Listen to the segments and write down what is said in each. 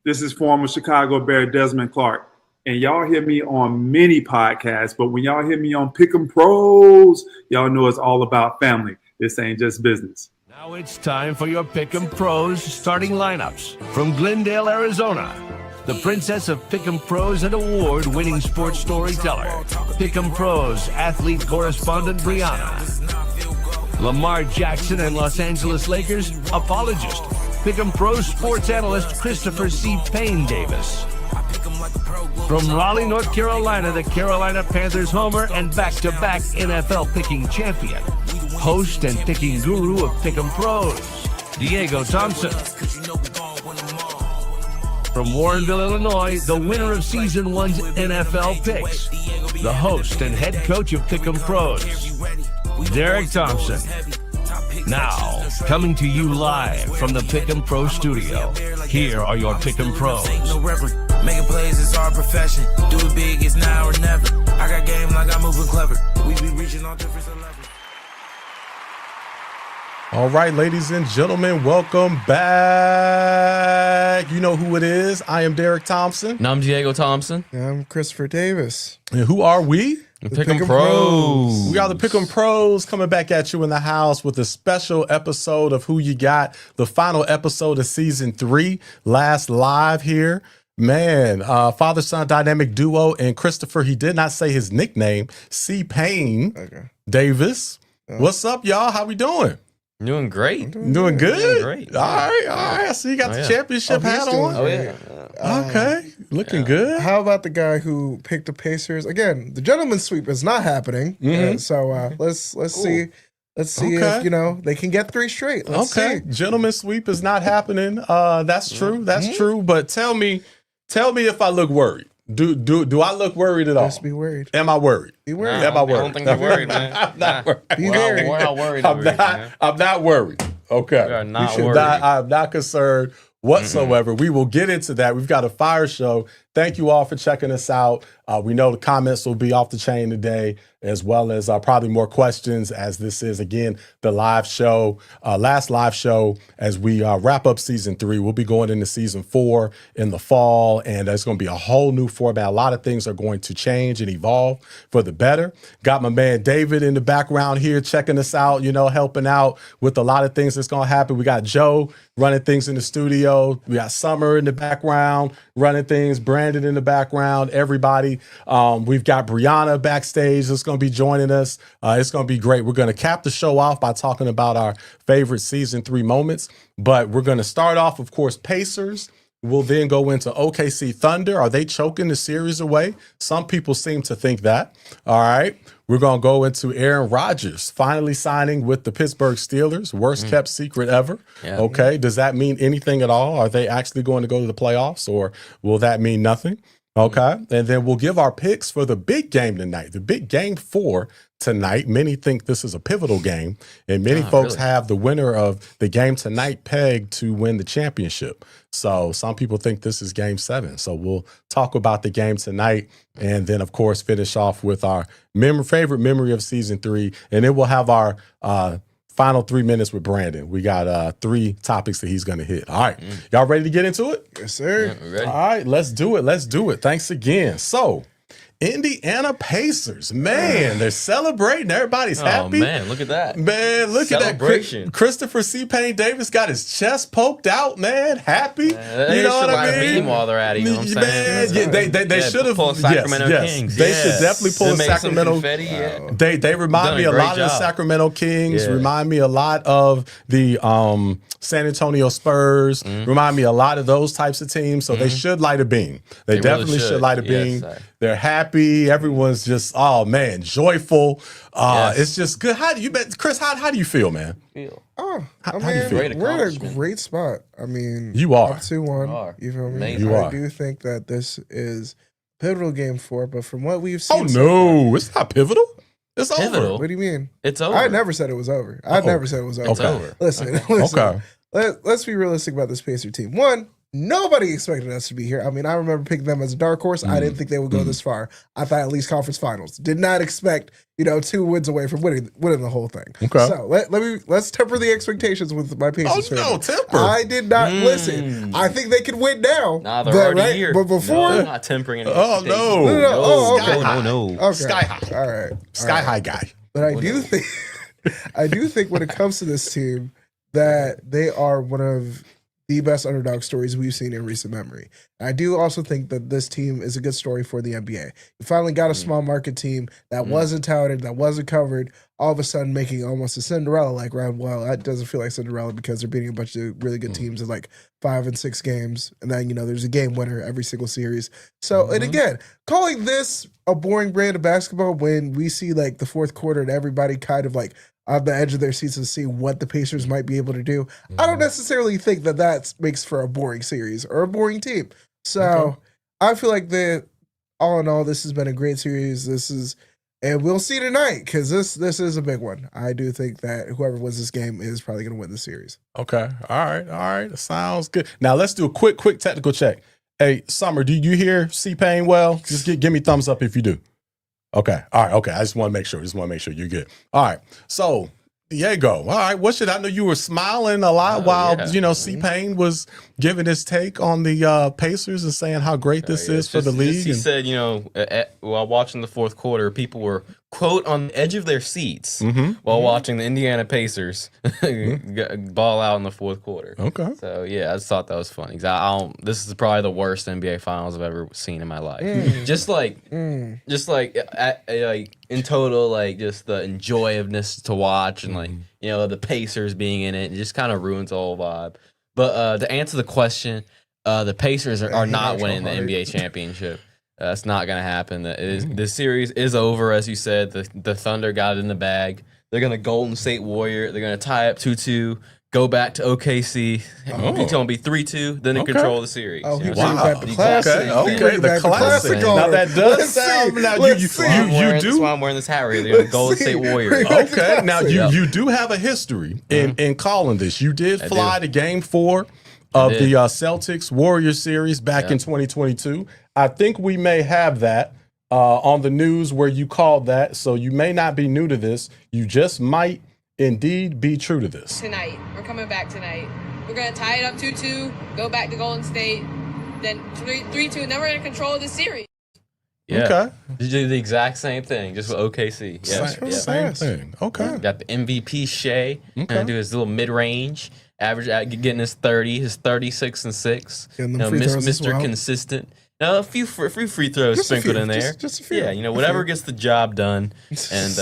This is former Chicago Bear Desmond Clark. And y'all hear me on many podcasts, but when y'all hear me on Pick'em Pros, y'all know it's all about family. This ain't just business. Now it's time for your Pick'em Pros starting lineups. From Glendale, Arizona, the princess of Pick'em Pros and award-winning sports storyteller, Pick'em Pros athlete correspondent Brianna. Lamar Jackson and Los Angeles Lakers apologist, Pick'em Pros sports analyst Christopher C. Payne Davis. From Raleigh, North Carolina, the Carolina Panthers homer and back-to-back NFL picking champion, host and picking guru of Pick'em Pros, Diego Thompson. From Warrenville, Illinois, the winner of Season 1's NFL picks, the host and head coach of Pick'em Pros, Derek Thompson. Now, coming to you live from the Pick'em Pro studio, here are your Pick'em Pros. Making plays is our profession. Do it big, it's now or never. I got game like I'm moving clever. We be reaching all different levels. All right, ladies and gentlemen, welcome back. You know who it is. I am Derek Thompson. And I'm Diego Thompson. And I'm Christopher Davis. And who are we? The Pick'em Pros. We are the Pick'em Pros coming back at you in the house with a special episode of Who You Got, the final episode of Season 3, last live here. Man, father-son dynamic duo, and Christopher, he did not say his nickname, C. Payne Davis. What's up, y'all? How we doing? Doing great. Doing good? Doing great. All right. I see you got the championship hat on. Oh, yeah. Okay. Looking good. How about the guy who picked the Pacers? Again, the gentleman's sweep is not happening. So let's see. Let's see if, they can get 3 straight. Let's see. Gentleman's sweep is not happening. That's true. That's true. But tell me if I look worried. Do I look worried at all? Just be worried. Am I worried? Be worried. Am I worried? I don't think you're worried, man. I'm not worried. Be worried. We're not worried. I'm not worried. Okay. We are not I'm worried. not concerned whatsoever. We will get into that. We've got a fire show. Thank you all for checking us out. We know the comments will be off the chain today, as well as probably more questions, as this is, again, the live show, last live show as we wrap up Season 3. We'll be going into Season 4 in the fall, and there's going to be a whole new format. A lot of things are going to change and evolve for the better. Got my man David in the background here checking us out, helping out with a lot of things that's going to happen. We got Joe running things in the studio. We got Summer in the background running things, Brandon in the background, everybody. We've got Brianna backstage that's going to be joining us. It's going to be great. We're going to cap the show off by talking about our favorite Season 3 moments. But we're going to start off, of course, Pacers. We'll then go into OKC Thunder. Are they choking the series away? Some people seem to think that. All right. We're going to go into Aaron Rodgers finally signing with the Pittsburgh Steelers. Worst kept secret ever. Yeah. Okay. Does that mean anything at all? Are they actually going to go to the playoffs, or will that mean nothing? Okay. And then we'll give our picks for the big game tonight, the big game 4 tonight. Many think this is a pivotal game, and many folks have the winner of the game tonight pegged to win the championship. So some people think this is game 7. So we'll talk about the game tonight, and then, of course, finish off with our favorite memory of Season 3. And then we'll have our final 3 minutes with Brandon. We got 3 topics that he's going to hit. All right. Y'all ready to get into it? Yes, sir. Yeah, ready. All right. Let's do it. Thanks again. So, Indiana Pacers, man, they're celebrating. Everybody's happy. Oh, man, look at that. Man, look at that. Celebration. Christopher C. Payne Davis got his chest poked out, man. Happy. They you know what I mean? Beam while they're at it, you know what I'm saying? Man, they should have pulled Sacramento Kings. They should definitely pull Sacramento. They remind me a lot of the Sacramento Kings. Remind me a lot of the San Antonio Spurs. Remind me a lot of those types of teams. So they should light a beam. They definitely really should light a beam. They're happy. Everyone's just, oh man, joyful. It's just good. Chris, how do you feel, man? How do you feel? We're in a great spot. I mean, you are. Up 2-1. You feel me? Amazing. You I are. do think that this is pivotal game 4, but from what we've seen, It's not pivotal. It's over. What do you mean? It's over. I never said it was over. I never said it was over. It's over. Listen. Let's be realistic about this Pacer team. One, Nobody expected us to be here. I mean, I remember picking them as a dark horse. I didn't think they would go this far. I thought at least conference finals. Did not expect, 2 wins away from winning the whole thing. Okay. So let's temper the expectations with my Pacers. Temper. I did not listen. I think they can win now. Nah, they're already here. But before, no, I'm not tempering any. Oh, no. Oh, Sky okay. high. No. Okay. Sky high. All right. Sky high guy. But I do think when it comes to this team that they are one of the best underdog stories we've seen in recent memory. I do also think that this team is a good story for the NBA. You finally got a small market team that wasn't touted, that wasn't covered, all of a sudden making almost a Cinderella-like run. Well, that doesn't feel like Cinderella because they're beating a bunch of really good teams in like 5 and 6 games. And then, there's a game winner every single series. So, and again, calling this a boring brand of basketball when we see like the fourth quarter and everybody kind of like on the edge of their seats to see what the Pacers might be able to do. I don't necessarily think that makes for a boring series or a boring team. So I feel like that all in all, this has been a great series. And we'll see tonight because this is a big one. I do think that whoever wins this game is probably going to win the series. Okay. All right. Sounds good. Now let's do a quick technical check. Hey, Summer, do you hear C-Pain well? Just give me thumbs up if you do. Okay. All right. Okay. I just want to make sure. You're good. All right. So, Diego. All right. What should I know? You were smiling a lot while C-Pain was giving his take on the Pacers and saying how great this is for the league. He said, while watching the fourth quarter, people were, quote, on the edge of their seats while watching the Indiana Pacers ball out in the fourth quarter. Okay. So, yeah, I just thought that was funny. This is probably the worst NBA Finals I've ever seen in my life. Just like in total, like just the enjoyableness to watch and the Pacers being in it, it just kind of ruins the whole vibe. But to answer the question, the Pacers are not winning the NBA championship. That's not going to happen. The series is over, as you said. The Thunder got it in the bag. They're going to Golden State Warrior. They're going to tie up 2-2, go back to OKC. It's going to be 3-2, then they control the series. Oh, he wow. the classic. Okay, the classic. Now that does sound. Now you do. That's why I'm wearing this hat. They're going to Golden State Warrior. Okay, now you do have a history in calling this. You did fly to Game 4 of the Celtics Warriors series back in 2022. I think we may have that on the news where you called that. So you may not be new to this. You just might indeed be true to this. Tonight. We're coming back tonight. We're going to tie it up 2-2, go back to Golden State, then 3-2, and then we're going to control the series. Yeah. Okay. You do the exact same thing, just with OKC. Same thing. Okay. Got the MVP Shai, and do his little mid-range, getting his 30, his 36 and 6. Mr. Consistent. A few free throws sprinkled in there. Just a few. Yeah, whatever gets the job done, and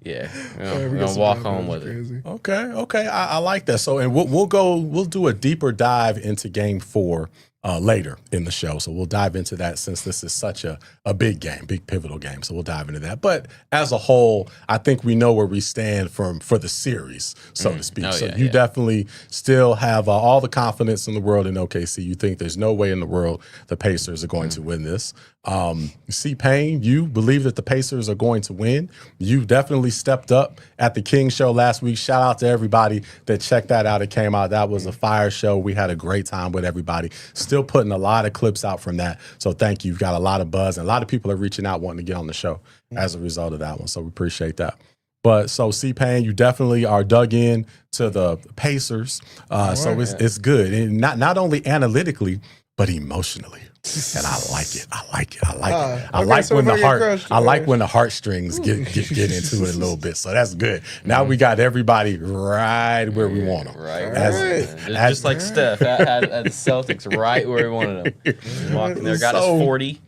we're gonna walk home with it. Okay. I like that. So, and we'll do a deeper dive into Game 4 later in the show. So we'll dive into that since this is such a big game, big pivotal game. So we'll dive into that. But as a whole, I think we know where we stand for the series, so to speak. You definitely still have all the confidence in the world in OKC. You think there's no way in the world the Pacers are going to win this. C-Pain, you believe that the Pacers are going to win. You definitely stepped up at the King Show last week. Shout out to everybody that checked that out. It came out. That was a fire show. We had a great time with everybody. Still putting a lot of clips out from that. So thank you. You've got a lot of buzz, and a lot of people are reaching out wanting to get on the show as a result of that one. So we appreciate that. But so C-Pain, you definitely are dug in to the Pacers. So it's good. And not only analytically, but emotionally. And I like it. I like when the heartstrings get into it a little bit. So that's good. Now we got everybody right where we want them. Right. Just like Steph at the Celtics, right where we wanted them. Walking there, got us 40.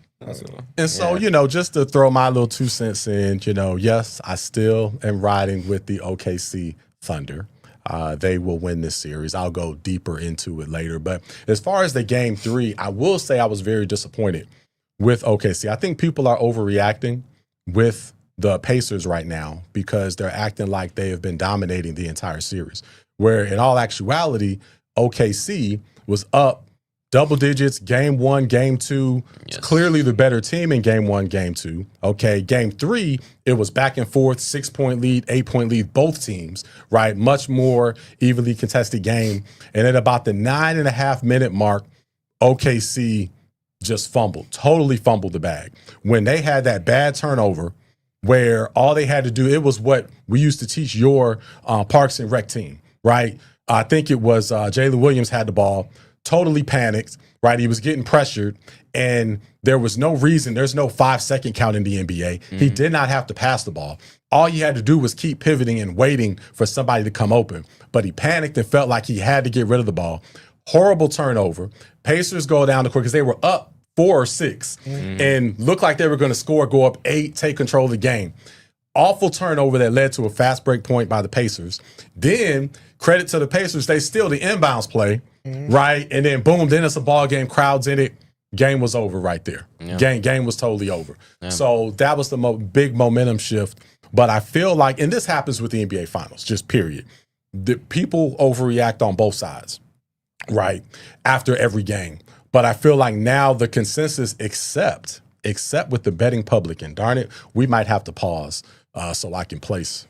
And so, just to throw my little 2 cents in, yes, I still am riding with the OKC Thunder. They will win this series. I'll go deeper into it later. But as far as the Game 3, I will say I was very disappointed with OKC. I think people are overreacting with the Pacers right now because they're acting like they have been dominating the entire series, where in all actuality, OKC was up double digits, Game 1, Game 2. Yes. Clearly the better team in Game 1, Game 2. Okay, Game 3, it was back and forth, 6-point lead, 8-point lead, both teams, right? Much more evenly contested game. And at about the 9.5-minute mark, OKC just totally fumbled the bag. When they had that bad turnover where all they had to do, it was what we used to teach your Parks and Rec team, right? I think it was Jalen Williams had the ball, totally panicked, right? He was getting pressured, and there was no reason. There's no 5-second count in the NBA. He did not have to pass the ball. All he had to do was keep pivoting and waiting for somebody to come open. But he panicked and felt like he had to get rid of the ball. Horrible turnover. Pacers go down the court because they were up 4 or 6 and looked like they were going to score, go up 8, take control of the game. Awful turnover that led to a fast break point by the Pacers. Then, credit to the Pacers, they steal the inbounds play, right? And then, boom, then it's a ball game, crowds in it. Game was over right there. Yeah. Game was totally over. Yeah. So that was the big momentum shift. But I feel like, and this happens with the NBA Finals, just period. The people overreact on both sides, right? After every game. But I feel like now the consensus, except with the betting public, and darn it, we might have to pause so I can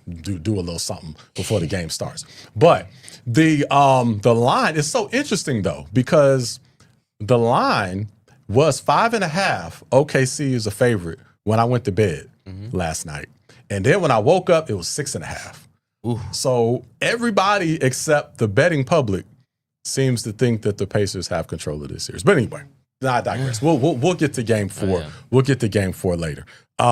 do a little something before the game starts. But the line is so interesting though, because the line was 5.5. OKC is a favorite when I went to bed last night. And then when I woke up, it was 6.5. So everybody except the betting public seems to think that the Pacers have control of this series. But anyway, I digress. We'll get to game 4. We'll get to game 4 later.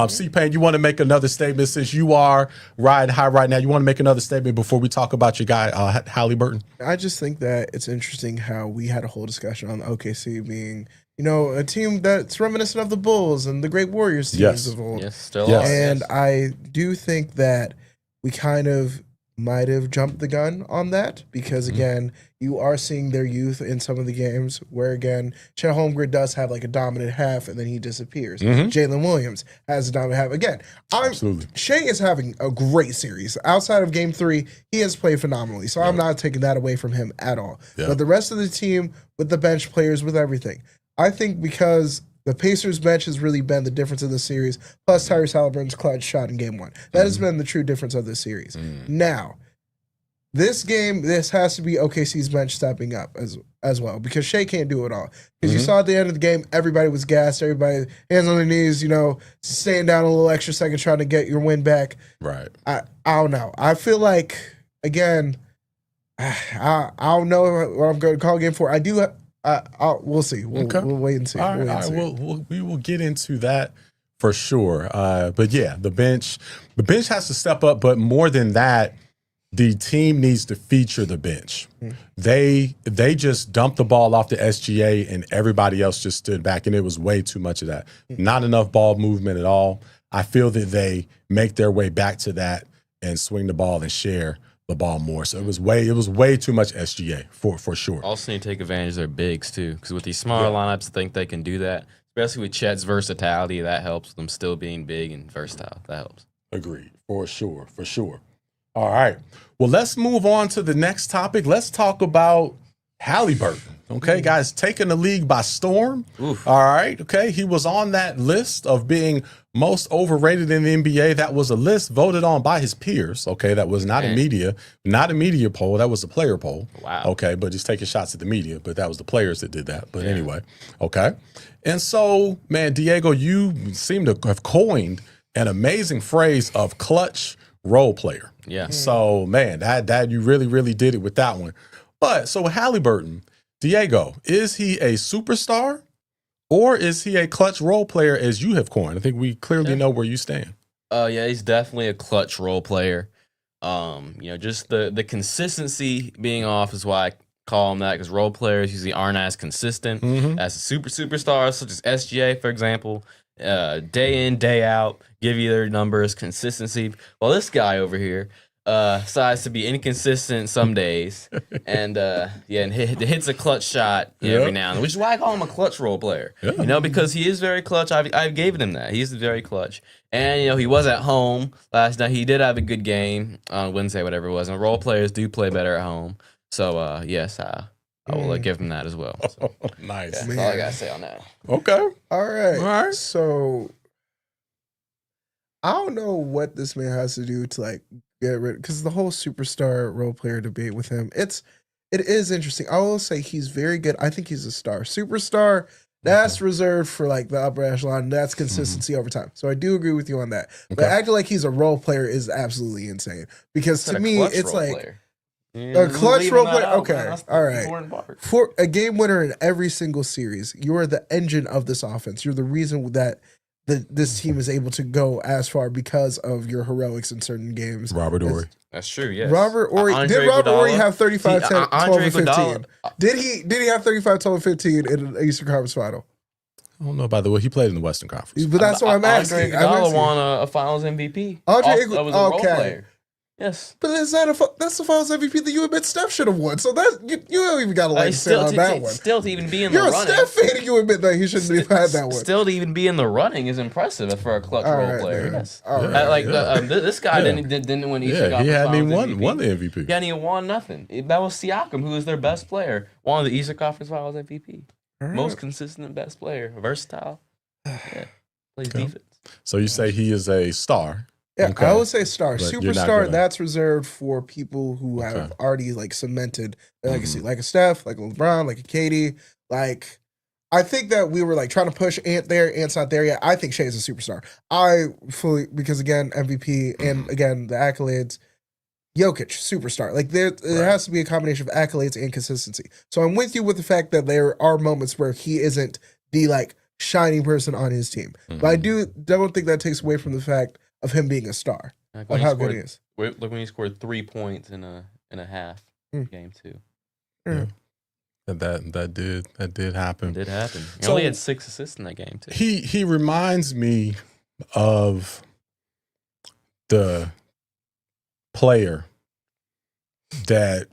C-Pain, you want to make another statement since you are riding high right now? You want to make another statement before we talk about your guy, Haliburton? I just think that it's interesting how we had a whole discussion on the OKC being, a team that's reminiscent of the Bulls and the great Warriors teams of old. Yes, still are. And I do think that we kind of might have jumped the gun on that because, again, you are seeing their youth in some of the games where, again, Chet Holmgren does have like a dominant half and then he disappears. Jalen Williams has a dominant half. Again, Shai is having a great series. Outside of game 3, he has played phenomenally. So I'm not taking that away from him at all. But the rest of the team, with the bench players, with everything, I think because the Pacers bench has really been the difference of the series, plus Tyrese Haliburton's clutch shot in game 1. That has been the true difference of this series. Now, this game, this has to be OKC's bench stepping up as well because Shai can't do it all. Because you saw at the end of the game, everybody was gassed, everybody hands on their knees, staying down a little extra second trying to get your win back. Right. I don't know. I feel like, again, I don't know what I'm going to call game 4. I do. We'll see. We'll wait and see. All right. We will get into that for sure. But yeah, the bench has to step up. But more than that, the team needs to feature the bench. They just dumped the ball off the SGA and everybody else just stood back, and it was way too much of that. Not enough ball movement at all. I feel that they make their way back to that and swing the ball and share the ball more. So it was way too much SGA for sure. Also need to take advantage of their bigs too, because with these smaller lineups, I think they can do that. Especially with Chet's versatility, that helps them still being big and versatile. That helps. Agreed, for sure. All right. Well, let's move on to the next topic. Let's talk about Haliburton. Okay, guys, taking the league by storm. All right. Okay. He was on that list of being most overrated in the NBA. That was a list voted on by his peers. Okay. That was not a media poll. That was a player poll. Wow. Okay. But he's taking shots at the media, but that was the players that did that. But anyway. Okay. And so, man, Diego, you seem to have coined an amazing phrase of clutch role player. Yeah. So, man, that you really, really did it with that one. But so Haliburton, Diego, is he a superstar or is he a clutch role player as you have coined? I think we clearly know where you stand. Yeah, he's definitely a clutch role player. Just the consistency being off is why I call him that, because role players usually aren't as consistent as superstars, such as SGA, for example. Day in, day out, give you their numbers, consistency. Well, this guy over here decides to be inconsistent some days, and hits a clutch shot every now and then, which is why I call him a clutch role player. Because he is very clutch. I've given him that. He's very clutch, and he was at home last night. He did have a good game on Wednesday, whatever it was. And role players do play better at home, so yes, I will give him that as well. So, nice. That's all I gotta say on that. Okay. All right. So I don't know what this man has to do to get rid, because the whole superstar role player debate with him, it's It is interesting. I will say he's very good. I think he's a star. Superstar, that's reserved for like the upper echelon. That's consistency over time. So I do agree with you on that. But acting like he's a role player is absolutely insane. Because to me, it's like a clutch role player. Okay, all right. For a game winner in every single series, you are the engine of this offense. You're the reason that this team is able to go as far because of your heroics in certain games. Robert Horry. That's true, yes. Did Robert Horry have 35, 10, 12, and 15? Did he have 35, 12, and 15 in the Eastern Conference Final? I don't know about the way he played in the Western Conference. But that's what I'm asking. Andre Iguodala won a Finals MVP. That was a role player. Yes, but that's the Finals MVP that you admit Steph should have won. So that you don't even got to like sit on that one. Still to even be in the running. You're a Steph fan and you admit that he shouldn't have had that one. Still to even be in the running is impressive for a clutch role player. Yes, this guy didn't win Eastern Conference. He hadn't even MVP. won the MVP. He hadn't even won nothing. That was Siakam, who was their best player, won the Eastern Conference Finals MVP. Most consistent, best player, versatile. Yeah, plays defense. So you say he is a star. Yeah, I would say star. Superstar, that's reserved for people who have already like cemented their legacy, like a Steph, like a LeBron, like a KD. Like, I think that we were like trying to push Ant there. Ant's not there yet. I think Shai's a superstar. Because again, MVP and again, the accolades. Jokic, superstar. Like there has to be a combination of accolades and consistency. So I'm with you with the fact that there are moments where he isn't the like shining person on his team. But I don't think that takes away from the fact of him being a star. Like of how good he is. Look when he scored 3 points in a half game too. Yeah. That did happen. It did happen. He only had 6 assists in that game too. He reminds me of the player that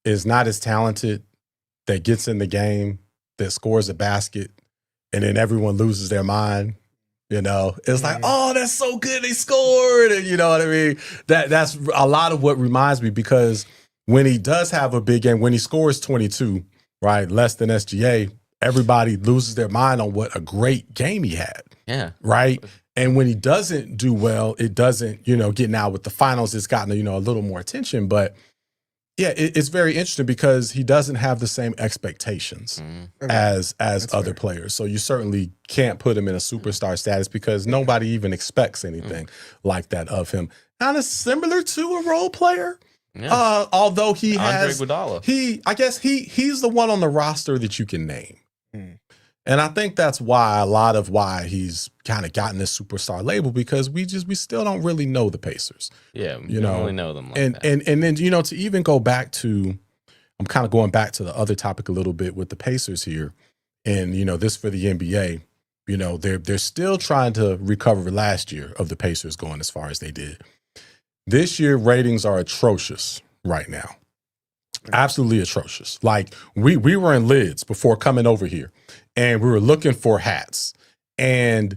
is not as talented, that gets in the game, that scores a basket, and then everyone loses their mind. You know, it's like, oh, that's so good, they scored, and you know what I mean? That's a lot of what reminds me, because when he does have a big game, when he scores 22, right, less than SGA, everybody loses their mind on what a great game he had. Yeah. Right? And when he doesn't do well, it doesn't, getting out with the finals, it's gotten, a little more attention. But yeah, it's very interesting because he doesn't have the same expectations as other players. So you certainly can't put him in a superstar status because nobody even expects anything like that of him. Kind of similar to a role player. Yeah. Although he has, I guess he's the one on the roster that you can name. And I think that's why he's kind of gotten this superstar label, because we still don't really know the Pacers. Yeah, we don't really know them like that. And then, to even go back to, I'm kind of going back to the other topic a little bit with the Pacers here. And, this for the NBA, they're still trying to recover last year of the Pacers going as far as they did. This year, ratings are atrocious right now. Absolutely atrocious. Like we were in Lids before coming over here, and we were looking for hats. And,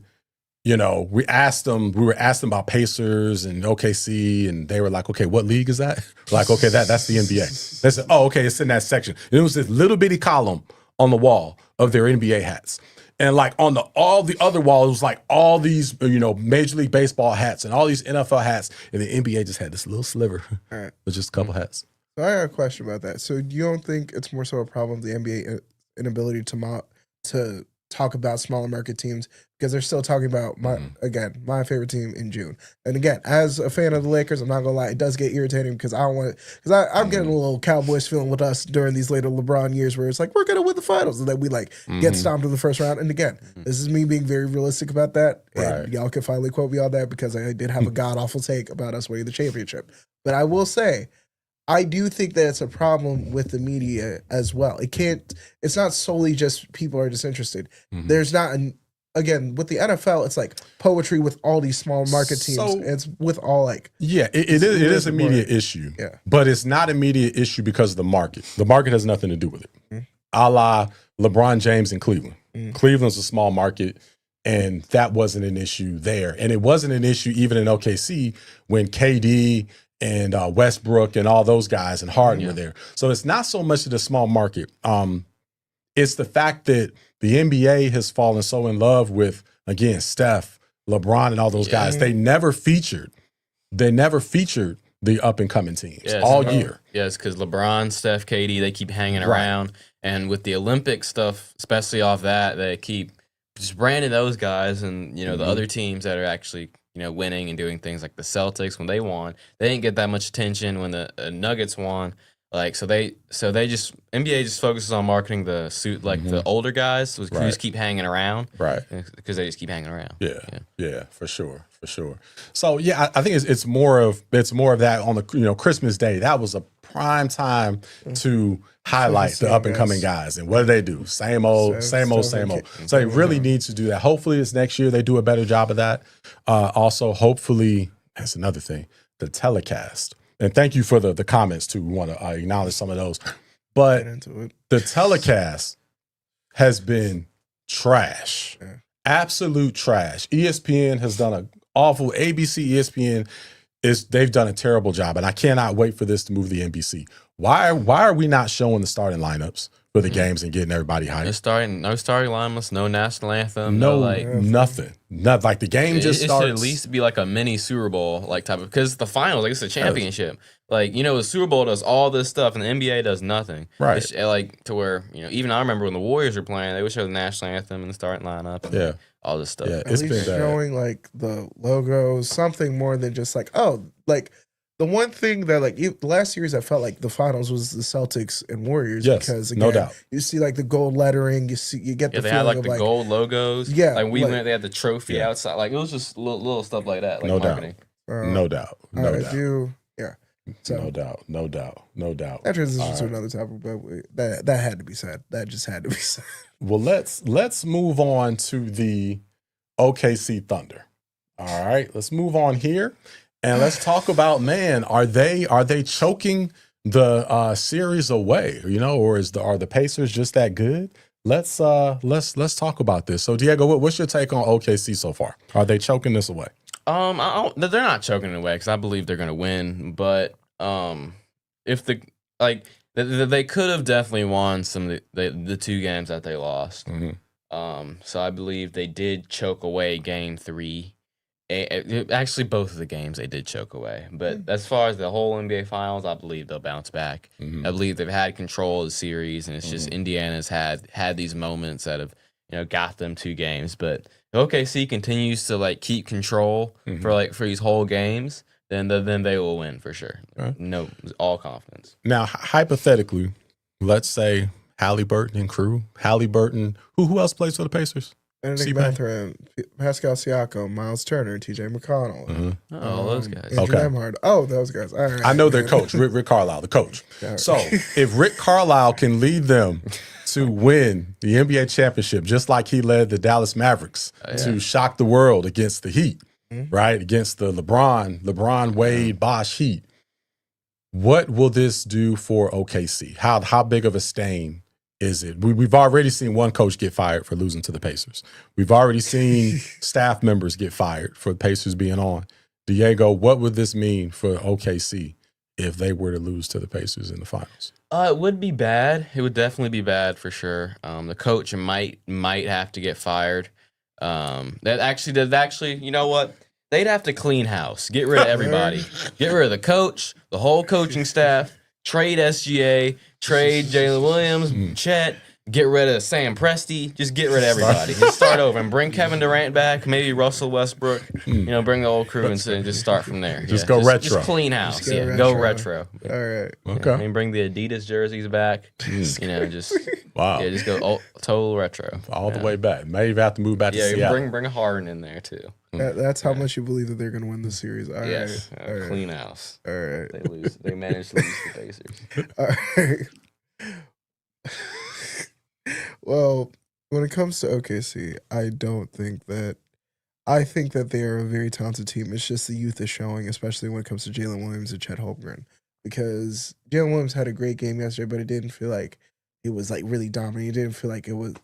we were asking them about Pacers and OKC, and they were like, okay, what league is that? Like, okay, that's the NBA. They said, oh, okay, it's in that section. And it was this little bitty column on the wall of their NBA hats. And like on all the other walls, it was like all these, Major League Baseball hats and all these NFL hats. And the NBA just had this little sliver with just a couple hats. So I got a question about that. So you don't think it's more so a problem the NBA inability to talk about smaller market teams, because they're still talking about my favorite team in June. And again, as a fan of the Lakers, I'm not gonna lie, it does get irritating because I'm getting a little Cowboys feeling with us during these later LeBron years where it's like we're gonna win the finals and then we get stomped in the first round. And again, this is me being very realistic about that. And y'all can finally quote me on that because I did have a god awful take about us winning the championship. But I will say, I do think that it's a problem with the media as well. It's not solely just people are disinterested. There's not again, with the NFL, it's like poetry with all these small market teams. So, it's with all it is a media issue. Yeah. But it's not a media issue because of the market. The market has nothing to do with it. A la LeBron James in Cleveland. Cleveland's a small market, and that wasn't an issue there. And it wasn't an issue even in OKC when KD and Westbrook and all those guys and Harden were there. So it's not so much of the small market. It's the fact that the NBA has fallen so in love with, again, Steph, LeBron, and all those guys. They never featured the up and coming teams Yes. all year. Yes, because LeBron, Steph, KD, they keep hanging around, and with the Olympic stuff, especially off that, they keep just branding those guys, and the other teams that are actually winning and doing things like the Celtics when they won, they didn't get that much attention when the Nuggets won. Like so they just NBA just focuses on marketing the suit like the older guys who just keep hanging around, right? Because they just keep hanging around. Yeah, for sure. So yeah, I think it's more of that on the Christmas Day. That was a prime time to highlight the up and coming guys. And what do? Same old. So they really need to do that. Hopefully, it's next year they do a better job of that. Also, hopefully, that's another thing. The telecast. And thank you for the comments too. We want to acknowledge some of those. But the telecast has been trash. Yeah. Absolute trash. ESPN has done an awful. ABC, ESPN they've done a terrible job, and I cannot wait for this to move to the NBC. Why are we not showing the starting lineups for the games and getting everybody hyped? No starting lineups, no national anthem, nothing. Not like the game just starts. It should at least be like a mini Super Bowl type of, because the finals, like it's a championship. The Super Bowl does all this stuff and the NBA does nothing. Right. It's to where, even I remember when the Warriors were playing, they would show the national anthem and the starting lineup and all this stuff. Yeah, it's been showing like the logos, something more than just the one thing that the last series I felt like the finals was the Celtics and Warriors, because again, no doubt. You see the gold lettering, you get the they feeling had of the gold logos. Yeah, they had the trophy outside. It was just little stuff like that, marketing. No doubt. So, no doubt. That transitions to another topic, but that had to be said. That just had to be said. Well, let's move on to the OKC Thunder. All right, let's move on here. And let's talk about, are they choking the series away? Or are the Pacers just that good? Let's talk about this. So, Diego, what's your take on OKC so far? Are they choking this away? They're not choking it away because I believe they're going to win. But if they could have definitely won some of the two games that they lost. Mm-hmm. So I believe they did choke away Game 3. Actually, both of the games they did choke away. But as far as the whole NBA Finals, I believe they'll bounce back. Mm-hmm. I believe they've had control of the series, and it's just Indiana's had these moments that have got them 2 games. But OKC continues to keep control for these whole games, then they will win for sure. Right. No, all confidence. Now, hypothetically, let's say Haliburton and crew. Haliburton, who else plays for the Pacers? Benedict Mathurin, Pascal Siakam, Miles Turner, TJ McConnell. Mm-hmm. Those guys. Andrew Nembhard. Oh, those guys. All right. I know their coach, Rick Carlisle, the coach. Right. So if Rick Carlisle can lead them to win the NBA championship, just like he led the Dallas Mavericks to shock the world against the Heat, right? Against the LeBron Wade, Bosh Heat. What will this do for OKC? How big of a stain is it? We've already seen one coach get fired for losing to the Pacers. We've already seen staff members get fired for the Pacers being on. Diego, what would this mean for OKC if they were to lose to the Pacers in the finals? It would be bad. It would definitely be bad for sure. The coach might have to get fired. That actually, you know what? They'd have to clean house. Get rid of everybody. Get rid of the coach, the whole coaching staff, trade SGA, trade Jalen Williams, Chet, get rid of Sam Presti, just get rid of everybody. Just start over and bring Kevin Durant back, maybe Russell Westbrook, bring the old crew and just start from there. Just go retro. Just clean house. Go retro. All right. Okay. Bring the Adidas jerseys back. Wow. Yeah, just go total retro. All the way back. Maybe you have to move back to Seattle. Bring a Harden in there too. That's how much you believe that they're going to win the series. All yes. Right. Clean house. All right. They managed to lose the Pacers. All right. Well, when it comes to OKC, I think that they are a very talented team. It's just the youth is showing, especially when it comes to Jalen Williams and Chet Holmgren. Because Jalen Williams had a great game yesterday, but it didn't feel like it was really dominant. It didn't feel like it was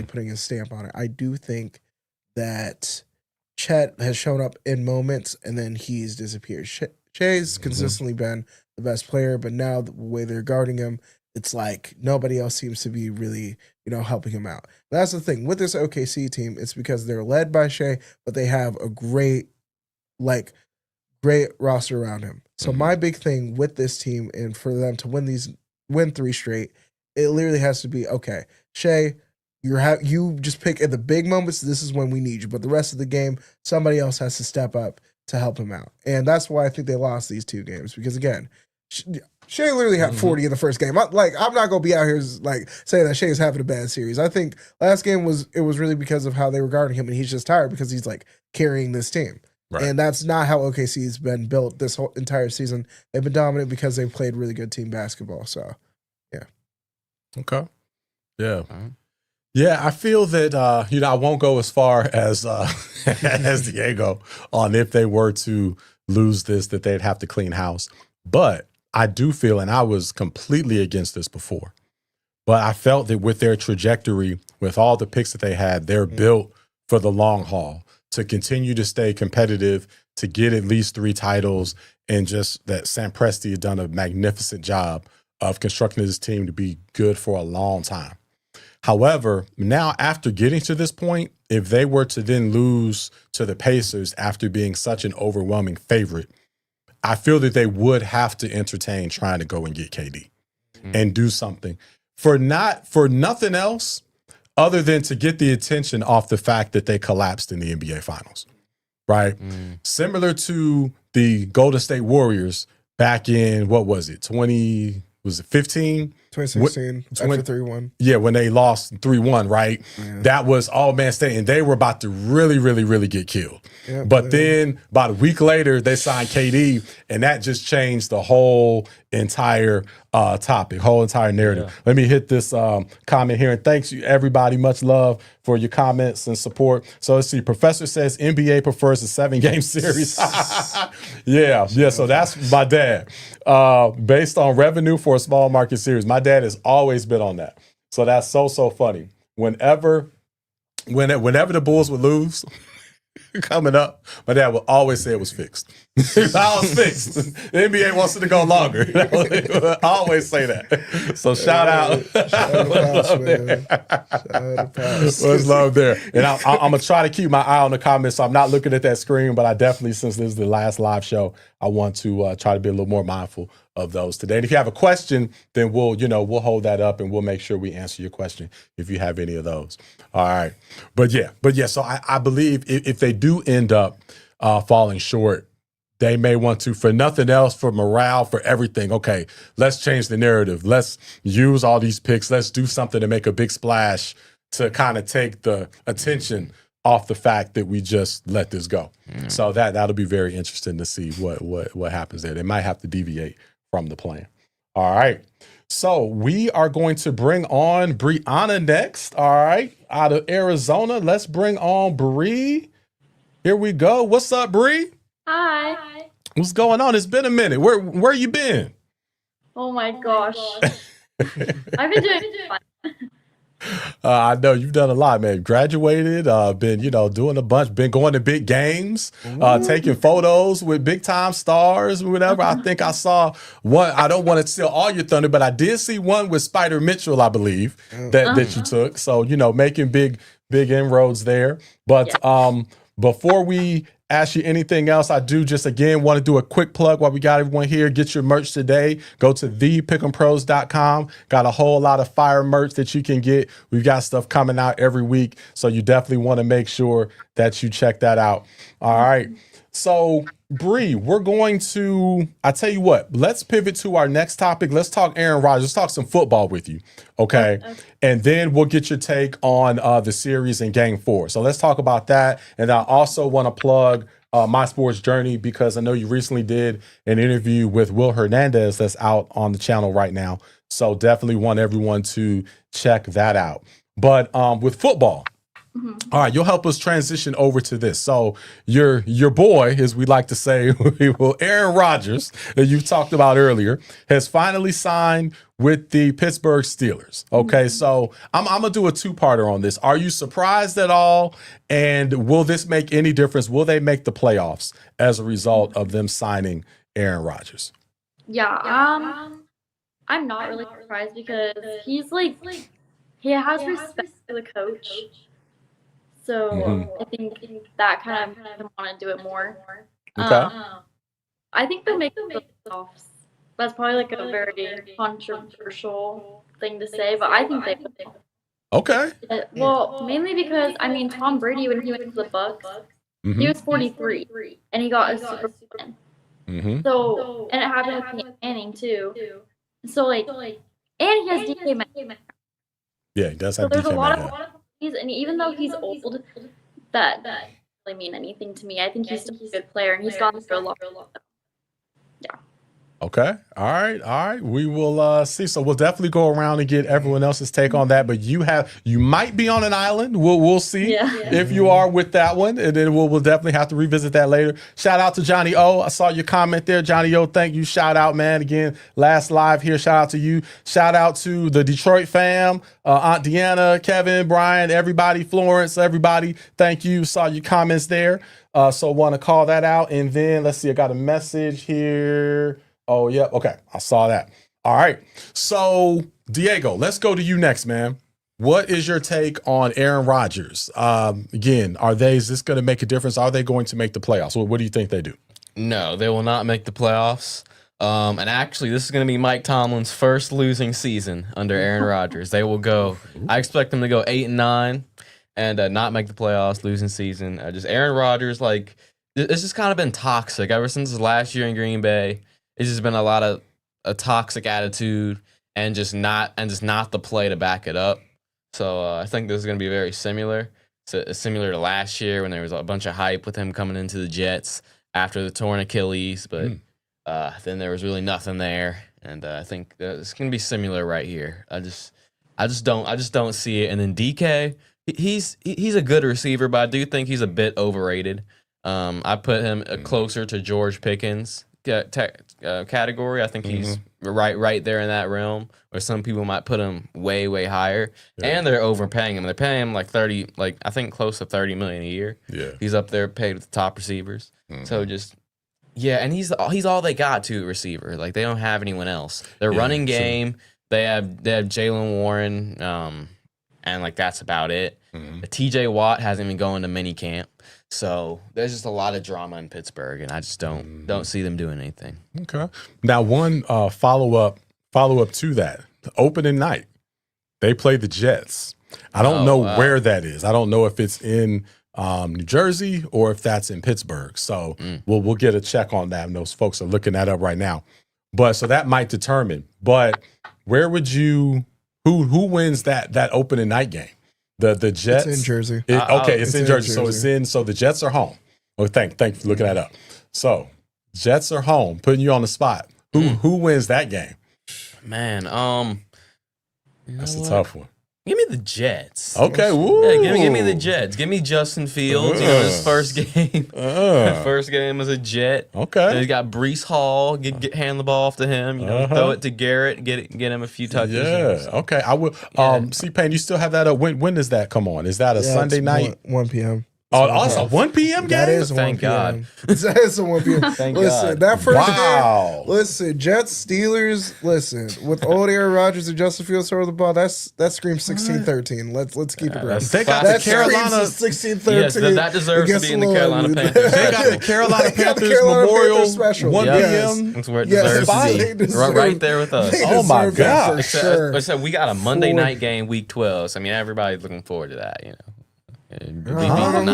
putting a stamp on it. I do think that Chet has shown up in moments and then he's disappeared. Shai's consistently been the best player, but now the way they're guarding him, it's like nobody else seems to be really, helping him out. That's the thing with this OKC team. It's because they're led by Shai, but they have a great great roster around him. So my big thing with this team and for them to win 3 straight, it literally has to be, okay, Shai, you just pick at the big moments, this is when we need you. But the rest of the game, somebody else has to step up to help him out. And that's why I think they lost these 2 games. Because again, Shai literally had 40 in the first game. I'm not gonna be out here saying that Shai is having a bad series. I think last game was really because of how they were guarding him, and he's just tired because he's carrying this team. Right. And that's not how OKC's been built this whole entire season. They've been dominant because they've played really good team basketball. So, yeah. Okay. Yeah. Yeah, I feel that I won't go as far as as Diego on if they were to lose this, that they'd have to clean house. But I do feel, and I was completely against this before, but I felt that with their trajectory, with all the picks that they had, they're built for the long haul, to continue to stay competitive, to get at least 3 titles, and just that Sam Presti had done a magnificent job of constructing this team to be good for a long time. However, now after getting to this point, if they were to then lose to the Pacers after being such an overwhelming favorite, I feel that they would have to entertain trying to go and get KD and do something for nothing else other than to get the attention off the fact that they collapsed in the NBA Finals, right? Similar to the Golden State Warriors back in, what was it, 2015? 2016, after 3-1. Yeah, when they lost 3-1, right? Yeah. That was all-man state, and they were about to really, really, really get killed. Yeah, but then about a week later, they signed KD, and that just changed the whole entire topic, whole entire narrative. Yeah. Let me hit this comment here, and thanks you, everybody. Much love for your comments and support. So let's see. Professor says NBA prefers a 7-game series. Yeah, so that's my dad. Based on revenue for a small market series. My dad has always been on that. So that's so funny. Whenever the Bulls would lose coming up, my dad would always say it was fixed. I was fixed. The NBA wants it to go longer. I always say that. So shout out. Much love there. And I'm going to try to keep my eye on the comments. So I'm not looking at that screen, but I definitely, since this is the last live show, I want to try to be a little more mindful of those today. And if you have a question, then we'll hold that up and we'll make sure we answer your question if you have any of those. All right. But yeah. So I believe if they do end up falling short, they may want to, for nothing else, for morale, for everything. Okay, let's change the narrative. Let's use all these picks. Let's do something to make a big splash to kind of take the attention off the fact that we just let this go. So that'll be very interesting to see what happens there. They might have to deviate from the plan. All right. So we are going to bring on Brianna next. All right. Out of Arizona. Let's bring on Bree. Here we go. What's up, Bree? Hi. What's going on? It's been a minute. Where you been? Oh my gosh. I've been doing fun. I know you've done a lot, man. Graduated, been, doing a bunch, been going to big games, taking photos with big time stars, whatever. I think I saw one. I don't want to steal all your thunder, but I did see one with Spider Mitchell, I believe, that you took. So, making big inroads there. But before we ask you anything else, I do just again want to do a quick plug while we got everyone here. Get your merch today. Go to thepickempros.com. Got a whole lot of fire merch that you can get. We've got stuff coming out every week, so you definitely want to make sure that you check that out. All right. So, Bree, we're going to, I tell you what, let's pivot to our next topic. Let's talk Aaron Rodgers. Let's talk some football with you, okay? And then we'll get your take on the series in Game 4. So let's talk about that. And I also want to plug My Sports Journey, because I know you recently did an interview with Will Hernandez that's out on the channel right now. So definitely want everyone to check that out. But with football, all right, you'll help us transition over to this. So your boy, as we like to say, Aaron Rodgers, that you talked about earlier, has finally signed with the Pittsburgh Steelers. Okay, so I'm going to do a two-parter on this. Are you surprised at all? And will this make any difference? Will they make the playoffs as a result of them signing Aaron Rodgers? Yeah, I'm not really surprised because he has respect for the coach. So I think that kind of made him want to do it more. Okay. I think they'll make the playoffs. That's probably like a very controversial thing to say, but I think they will. Okay. Well, mainly because I mean Tom Brady when he went to the Bucks, he was 43 and he got a Super Bowl win. So and it happened with Peyton Manning too. So like, and he has DK Metcalf. Yeah, he does have So there's DK a lot Metcalf. of these, and even though he's old, that doesn't really mean anything to me. I think he's still a good player, and he's gone through a lot. Yeah. Okay. All right. We will see. So we'll definitely go around and get everyone else's take on that. But you might be on an island. We'll see if you are with that one. And then we'll definitely have to revisit that later. Shout out to Johnny O. I saw your comment there. Johnny O, thank you. Shout out, man. Again, last live here. Shout out to you. Shout out to the Detroit fam. Aunt Deanna, Kevin, Brian, everybody, Florence, everybody. Thank you. Saw your comments there. So want to call that out. And then let's see. I got a message here. Oh, yeah. Okay. I saw that. All right. So, Diego, let's go to you next, man. What is your take on Aaron Rodgers? Again, is this going to make a difference? Are they going to make the playoffs? What do you think they do? No, they will not make the playoffs. And actually, this is going to be Mike Tomlin's first losing season under Aaron Rodgers. They will go, I expect them to go 8-9 and not make the playoffs, losing season. Just Aaron Rodgers, like, it's just kind of been toxic ever since his last year in Green Bay. It's just been a lot of a toxic attitude and just not the play to back it up. So I think this is going to be very similar. Similar to last year when there was a bunch of hype with him coming into the Jets after the torn Achilles, but then there was really nothing there. And I think it's going to be similar right here. I just don't see it. And then DK, he's a good receiver, but I do think he's a bit overrated. I put him closer to George Pickens category. I think he's right there in that realm, or some people might put him way higher. And they're overpaying him. They're paying him like I think close to $30 million a year. Yeah, he's up there paid with the top receivers. So and he's all they got to receiver. Like they don't have anyone else. Their running game, they have Jalen Warren, and like that's about it. TJ Watt hasn't even going to mini camp. So there's just a lot of drama in Pittsburgh, and I just don't see them doing anything. Okay. Now, one follow up to that, the opening night, they play the Jets. I don't know where that is. I don't know if it's in New Jersey or if that's in Pittsburgh. So we'll get a check on that, and those folks are looking that up right now. But so that might determine. But where would you who wins that opening night game? The Jets. It's in Jersey. It's in Jersey. So the Jets are home. Oh, thank you for looking that up. So Jets are home, putting you on the spot. Who wins that game? Man, that's a tough one. Give me the Jets. Okay, give me the Jets. Give me Justin Fields. His first game. First game as a Jet. Okay. And he's got Breece Hall. Hand the ball off to him. Throw it to Garrett. Get him a few touches. Yeah. Okay. I will. C-Pain, you still have that up. When does that come on? Is that a Sunday night? 1 p.m. Oh, it's a 1 p.m. game? That is Thank God. That is a 1 p.m. Thank God. That first game. Listen, Jets, Steelers. Listen, with old Aaron Rodgers and Justin Fields throwing the ball, that screams 16-13. Let's keep it real. They got the Carolina 16-13. Yes, that deserves to be in the Carolina Panthers. They got the Carolina Panthers Memorial special. 1 p.m. That's where it deserves to be. Right there with us. Oh my God! Except we got a Monday night game, week 12. So I mean, everybody's looking forward to that. Everybody, man.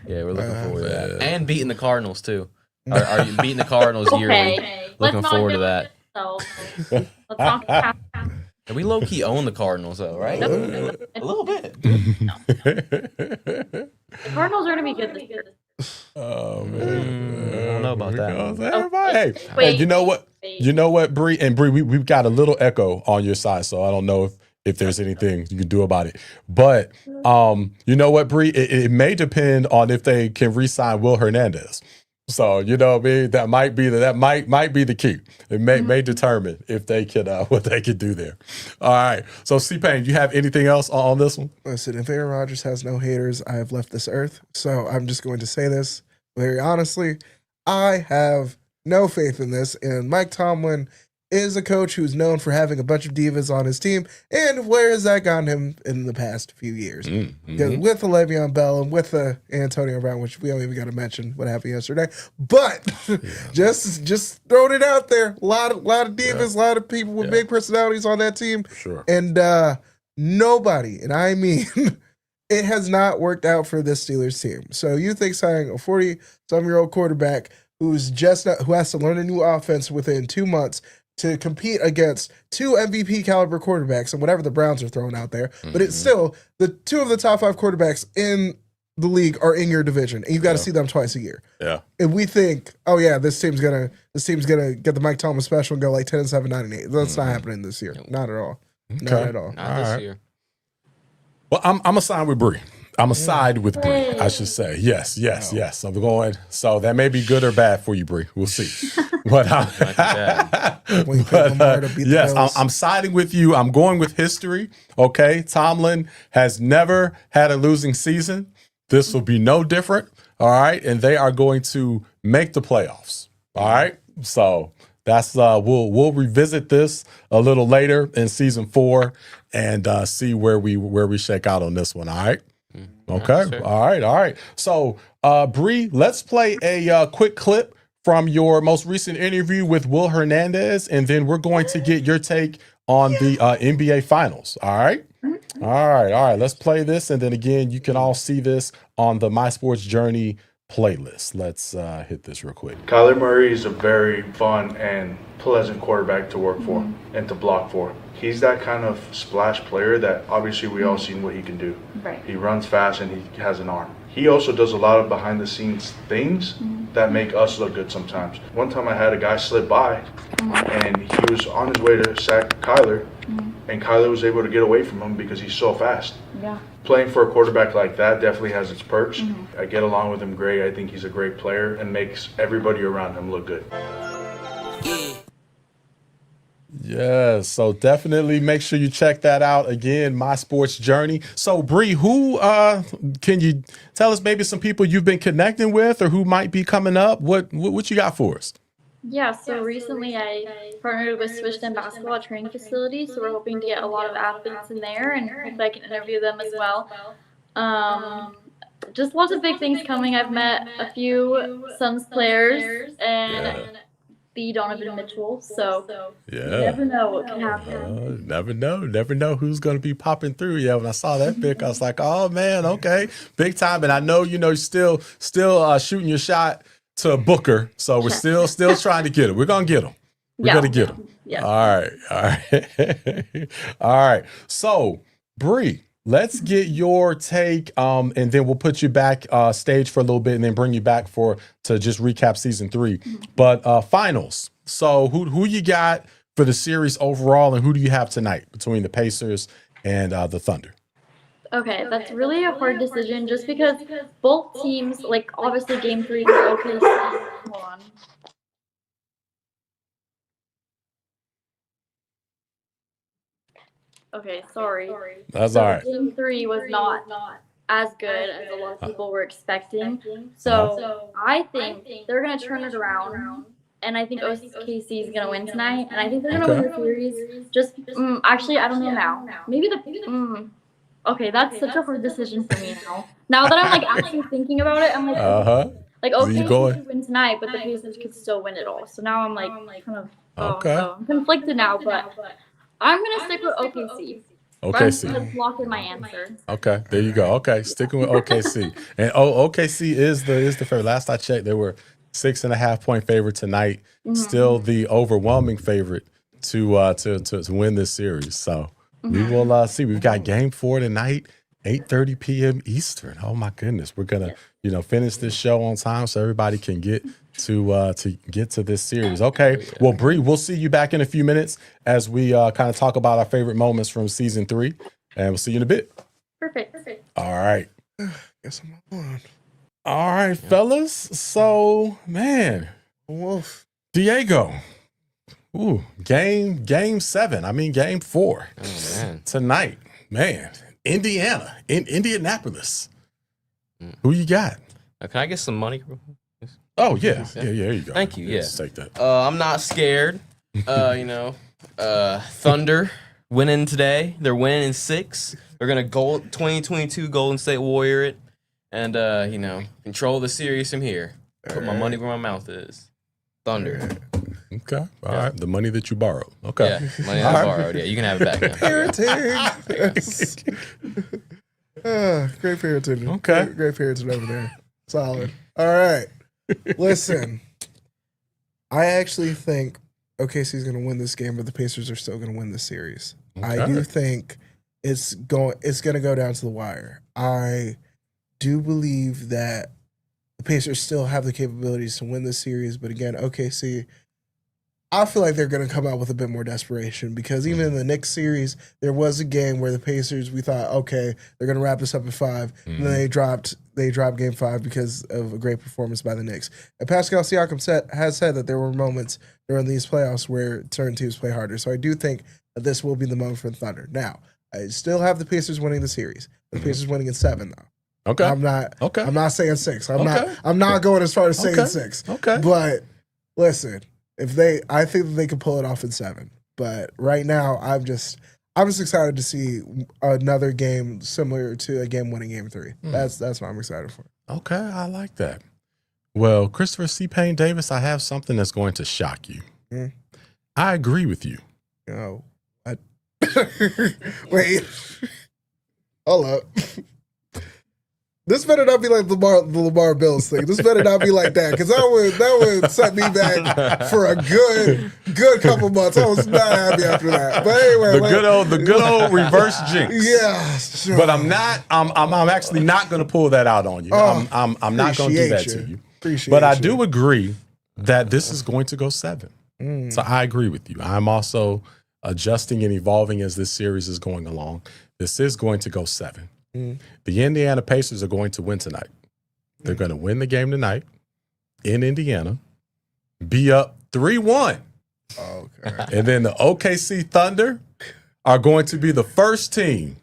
Yeah, we're looking forward to that. And beating the Cardinals, too. Are you beating the Cardinals yearly? Looking forward to that. Let's not We low-key own the Cardinals, though, right? A little bit. The Cardinals are going to be good this year. Oh, man. I don't know about that. Everybody. Hey, you know what, Bree? And Bree, we've got a little echo on your side, so I don't know if there's anything you can do about it. But you know what, Bree? It may depend on if they can re-sign Will Hernandez. So, you know what I mean? That might be the key. It may determine if they can what they can do there. All right. So, C-Pain, you have anything else on this one? Listen, if Aaron Rodgers has no haters, I have left this earth. So I'm just going to say this very honestly. I have no faith in this. And Mike Tomlin is a coach who's known for having a bunch of divas on his team, and where has that gotten him in the past few years? Because with the Le'Veon Bell and with the Antonio Brown, which we don't even got to mention what happened yesterday, but just throwing it out there, a lot of divas, a lot of people with big personalities on that team, and nobody, and I mean, it has not worked out for this Steelers team. So you think signing a 40-some-year-old quarterback who has to learn a new offense within 2 months to compete against 2 MVP caliber quarterbacks and whatever the Browns are throwing out there. But it's still the 2 of the top 5 quarterbacks in the league are in your division, and you've got to see them twice a year. Yeah. And we think, oh yeah, this team's gonna get the Mike Tomlin special and go like 10-7, 9-8. That's not happening this year. Not at all. Okay. Not at all. Not this year. Well, I'm gonna side with Bree. I'm gonna side with Bree, I should say. Yes. I'm going. So that may be good or bad for you, Bree. We'll see. But yes, I'm siding with you. I'm going with history. Okay, Tomlin has never had a losing season. This will be no different. All right, and they are going to make the playoffs. All right, so that's we'll revisit this a little later in season 4 and see where we shake out on this one. All right. Okay. Sure. All right. So, Bree, let's play a quick clip from your most recent interview with Will Hernandez, and then we're going to get your take on the NBA Finals. All right. All right. Let's play this, and then again, you can all see this on the My Sports Journey playlist. Let's hit this real quick. Kyler Murray is a very fun and pleasant quarterback to work for and to block for. He's that kind of splash player that obviously we all seen what he can do. Right. He runs fast and he has an arm. He also does a lot of behind the scenes things that make us look good sometimes. One time I had a guy slip by and he was on his way to sack Kyler and Kyler was able to get away from him because he's so fast. Yeah. Playing for a quarterback like that definitely has its perks. I get along with him great. I think he's a great player and makes everybody around him look good. Yeah, so definitely make sure you check that out. Again, My Sports Journey. So, Bree, who can you tell us maybe some people you've been connecting with or who might be coming up? What you got for us? Yeah, so recently I partnered with Switchden Basketball Training Facility, so we're hoping to get a lot of athletes in there and hope I can interview them as well. Just lots of big things coming. I've met a few Suns players and the Donovan Mitchell, so you never know what can happen. Never know who's going to be popping through. Yeah, when I saw that pick, I was like, oh man, okay, big time. And I know still shooting your shot to Booker, so we're still trying to get it. We're gonna get him. We're gonna get him. Yeah. All right. So, Bree, let's get your take, and then we'll put you back stage for a little bit, and then bring you back to just recap season 3. But finals. So, who you got for the series overall, and who do you have tonight between the Pacers and the Thunder? Okay, that's really a hard decision just because both teams, like obviously game 3 is OKC. Hold on. Okay, sorry. That's all right. Game 3 was not as good as a lot of people were expecting. So I think they're going to turn it around. And I think OKC is going to win tonight. And I think they're going to win the series. Just, actually, I don't know now. Maybe okay, that's such a hard decision for me now. Now that I'm like actually thinking about it, I'm like, okay, could win tonight, but the Pacers could still win it all. So now I'm like kind of I'm conflicted now, but I'm gonna stick with OKC. OKC. Lock in my answer. Okay, there you go. Okay, sticking with OKC, and OKC is the favorite. Last I checked, they were 6.5 point favorite tonight. Still the overwhelming favorite to win this series. So. We will see. We've got game 4 tonight, 8:30 p.m. Eastern. Oh my goodness, we're gonna finish this show on time so everybody can get to this series. Okay. Well, Bree, we'll see you back in a few minutes as we kind of talk about our favorite moments from season 3, and we'll see you in a bit. Perfect. All right. Guess I'm on. All right, fellas. So, man, Diego. Ooh, game 7. I mean, game 4 tonight, man. Indiana in Indianapolis. Who you got? Can I get some money? Oh yeah. Here you go. Thank you. Yeah, take that. I'm not scared. Thunder winning today. They're winning in 6. They're gonna 2022 Golden State Warrior it, and control the series from here. Put my money where my mouth is. Thunder. Okay. All right. The money that you borrowed. Okay. Yeah, money I borrowed. Yeah, you can have it back now. Parenting. Great parenting. Okay. Great parenting over there. Solid. All right. Listen, I actually think OKC is going to win this game, but the Pacers are still going to win this series. Okay. I do think it's going to go down to the wire. I do believe that the Pacers still have the capabilities to win this series, but again, OKC, I feel like they're going to come out with a bit more desperation because even in the Knicks series, there was a game where the Pacers, we thought, okay, they're going to wrap this up in 5, and then they dropped Game 5 because of a great performance by the Knicks. And Pascal Siakam has said that there were moments during these playoffs where certain teams play harder. So I do think that this will be the moment for the Thunder. Now, I still have the Pacers winning the series. The Pacers winning in 7, though. Okay. I'm not saying 6. I'm not going as far as saying 6. Okay. But listen, I think that they can pull it off in 7. But right now, I'm just excited to see another game similar to a game winning Game 3. That's what I'm excited for. Okay, I like that. Well, Christopher C. Payne Davis, I have something that's going to shock you. I agree with you. No, wait, hold up. This better not be like the Lamar Bills thing. This better not be like that, because that would set me back for a good couple months. I was not happy after that. But anyway, the good old reverse jinx. Yeah, sure. But I'm actually not going to pull that out on you. I'm not going to do that to you. But I do agree that this is going to go 7. So I agree with you. I'm also adjusting and evolving as this series is going along. This is going to go 7. The Indiana Pacers are going to win tonight. They're going to win the game tonight in Indiana, be up 3-1. Okay. And then the OKC Thunder are going to be the first team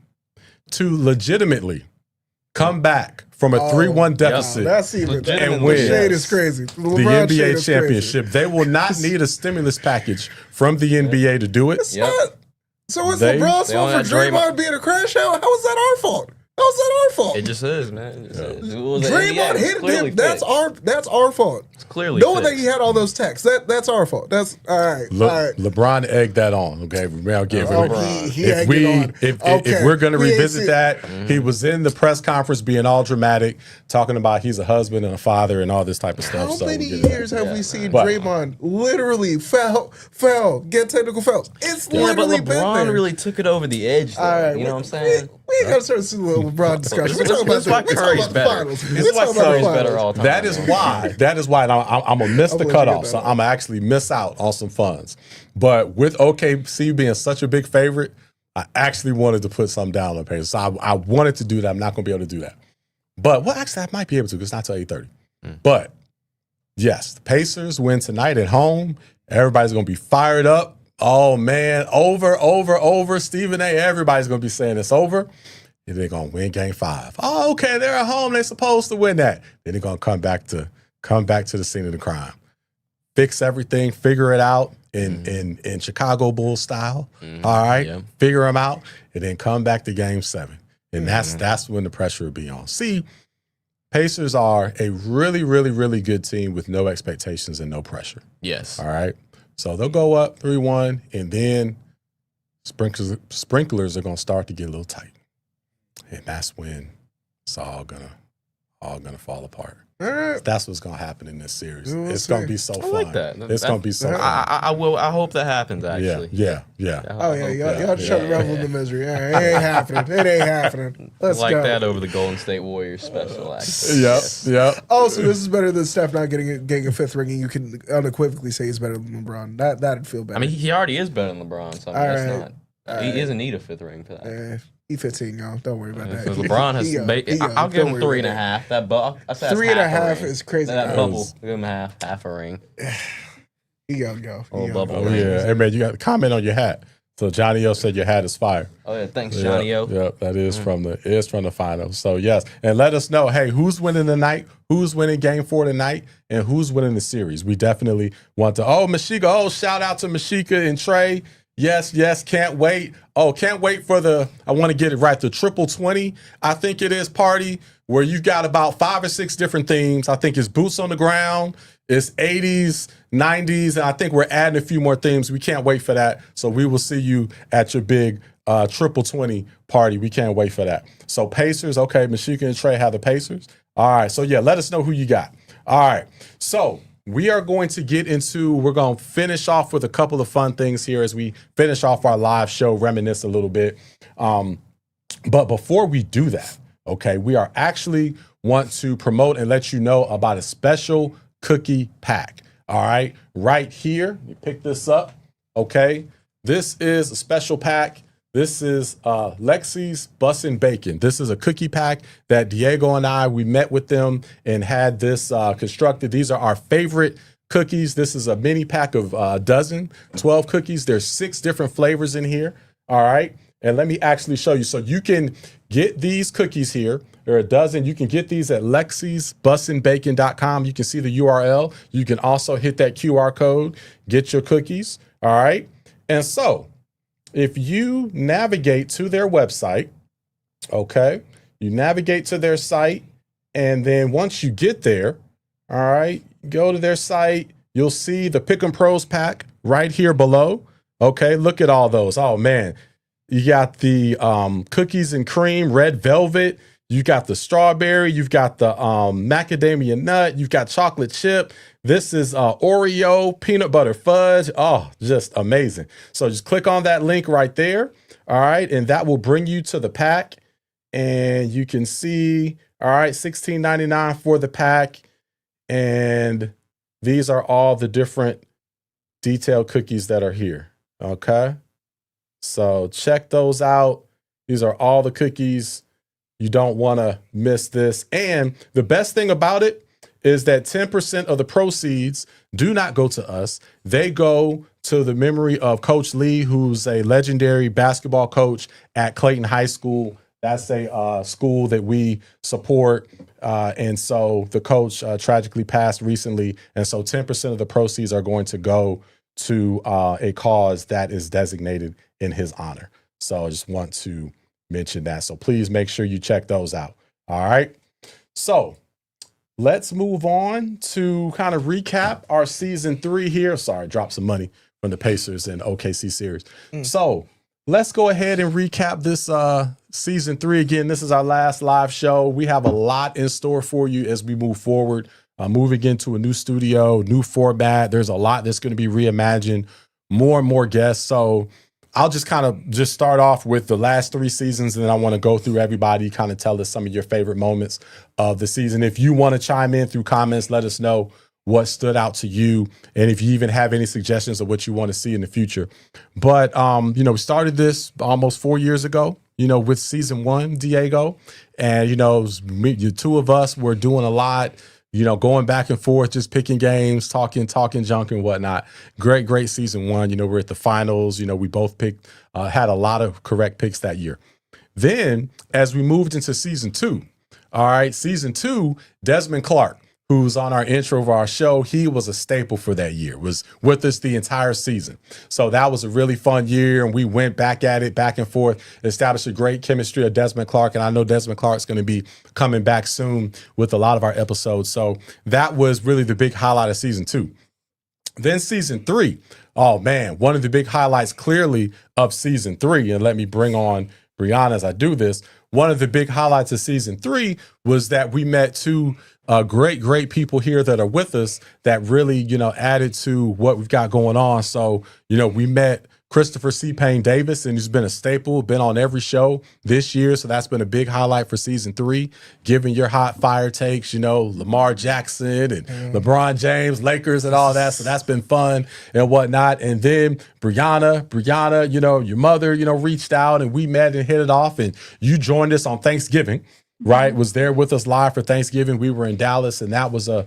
to legitimately come back from a 3-1 deficit and win the shade is crazy. the NBA championship. They will not need a stimulus package from the NBA to do it. It's not. So it's LeBron's fault for Draymond being a crash out? How is that our fault? How is that our fault? It just is, man. It is. Draymond hit him. That's our fault. It's clearly knowing that he had all those texts. That's our fault. That's all right. All right. LeBron egged that on. Okay, I'll give it. If we're going to revisit that, he was in the press conference being all dramatic, talking about he's a husband and a father and all this type of stuff. How many years have we seen Draymond literally foul, get technical fouls? It's literally but LeBron really took it over the edge, though. Right, you know what I'm saying? We ain't got to start a little LeBron discussion. We're talking about Curry's better. This is why Curry's better all the time. That is why I'm going to miss the cutoff. So I'm going to actually miss out on some funds. But with OKC being such a big favorite, I actually wanted to put something down on the Pacers. So I wanted to do that. I'm not going to be able to do that. But, actually, I might be able to because it's not till 8:30. But, yes, the Pacers win tonight at home. Everybody's going to be fired up. Oh, man, over. Stephen A., everybody's going to be saying it's over. And they're going to win Game 5. Oh, okay, they're at home. They're supposed to win that. Then they're going to come back to the scene of the crime. Fix everything, figure it out in Chicago Bulls style. All right, figure them out, and then come back to Game 7. And that's when the pressure will be on. See, Pacers are a really, really, really good team with no expectations and no pressure. Yes. All right. So they'll go up 3-1, and then sprinklers are going to start to get a little tight. And that's when it's all gonna fall apart. Right. That's what's gonna happen in this series. It's gonna be so fun. I like that. It's gonna be so fun. I hope that happens. Actually. Yeah. Oh yeah, y'all try to revel in the misery. It ain't happening. It ain't happening. Let's go. That over the Golden State Warriors special act. Yep. Oh, so this is better than Steph not getting a 5th ring, and you can unequivocally say he's better than LeBron. That'd feel better. I mean, he already is better than LeBron. So that's not. He doesn't need a 5th ring for that. He's 15, y'all. Don't worry about that. Because LeBron has. I'll give him 3.5. That 3.5 is crazy. That bubble. Give him half a ring. He gotta go. Bubble ring. Yeah. Hey man, you got to comment on your hat. So Johnny O said your hat is fire. Oh yeah, thanks, Johnny O. Yep, that is from the finals. So yes, and let us know, hey, who's winning tonight? Who's winning Game 4 tonight? And who's winning the series? We definitely want to. Oh, Mashika. Oh, shout out to Mashika and Trey. Yes, can't wait. Oh, can't wait for I want to get it right, the Triple 20, I think it is, party, where you've got about 5 or 6 different themes. I think it's boots on the ground, it's 80s, 90s, and I think we're adding a few more themes. We can't wait for that. So we will see you at your big Triple 20 party. We can't wait for that. So Pacers, okay, Mashika and Trey have the Pacers. All right, so yeah, let us know who you got. All right, so we are going to we're going to finish off with a couple of fun things here as we finish off our live show, reminisce a little bit. But before we do that, okay, we are actually want to promote and let you know about a special cookie pack. All right, right here, you pick this up, okay? This is a special pack. This is Lexi's Bussin' Bacon. This is a cookie pack that Diego and I, we met with them and had this constructed. These are our favorite cookies. This is a mini pack of 12 cookies. There's 6 different flavors in here, all right? And let me actually show you. So you can get these cookies here. There are a dozen. You can get these at lexisbussinbacon.com. You can see the URL. You can also hit that QR code, get your cookies, all right? And so if you navigate to their website, okay, you navigate to their site, and then once you get there, all right, go to their site, you'll see the Pick 'em Pros pack right here below. Okay, look at all those. Oh, man. You got the cookies and cream, red velvet. You got the strawberry. You've got the macadamia nut. You've got chocolate chip. This is Oreo, peanut butter fudge. Oh, just amazing. So just click on that link right there. All right. And that will bring you to the pack. And you can see, all right, $16.99 for the pack. And these are all the different detailed cookies that are here. Okay. So check those out. These are all the cookies. You don't want to miss this. And the best thing about it is that 10% of the proceeds do not go to us. They go to the memory of Coach Lee, who's a legendary basketball coach at Clayton High School. That's a school that we support. And so the coach tragically passed recently. And so 10% of the proceeds are going to go to a cause that is designated in his honor. So I just want to mention that. So please make sure you check those out. All right. So let's move on to kind of recap our season 3 here. Sorry, dropped some money from the Pacers and OKC series. So let's go ahead and recap this season 3. Again, this is our last live show. We have a lot in store for you as we move forward, moving into a new studio, new format. There's a lot that's going to be reimagined, more and more guests. So I'll just kind of start off with the last 3 seasons, and then I want to go through everybody, kind of tell us some of your favorite moments of the season. If you want to chime in through comments, let us know what stood out to you, and if you even have any suggestions of what you want to see in the future. But, we started this almost 4 years ago, with season 1, Diego, and, the 2 of us were doing a lot, going back and forth, just picking games, talking junk and whatnot. Great season 1. We're at the finals. We both picked, had a lot of correct picks that year. Then as we moved into season 2, all right, season 2, Desmond Clark, who's on our intro of our show, he was a staple for that year, was with us the entire season. So that was a really fun year, and we went back at it, back and forth, established a great chemistry of Desmond Clark, and I know Desmond Clark's going to be coming back soon with a lot of our episodes. So that was really the big highlight of season 2. Then season 3, oh man, one of the big highlights clearly of season 3, and let me bring on Brianna as I do this. One of the big highlights of season 3 was that we met 2 great people here that are with us that really, added to what we've got going on. So, we met Christopher C. Payne Davis, and he's been a staple, been on every show this year. So that's been a big highlight for season 3, giving your hot fire takes, Lamar Jackson and LeBron James, Lakers and all that. So that's been fun and whatnot. And then Brianna, your mother, reached out and we met and hit it off, and you joined us on Thanksgiving. right? Was there with us live for Thanksgiving. We were in Dallas, and that was a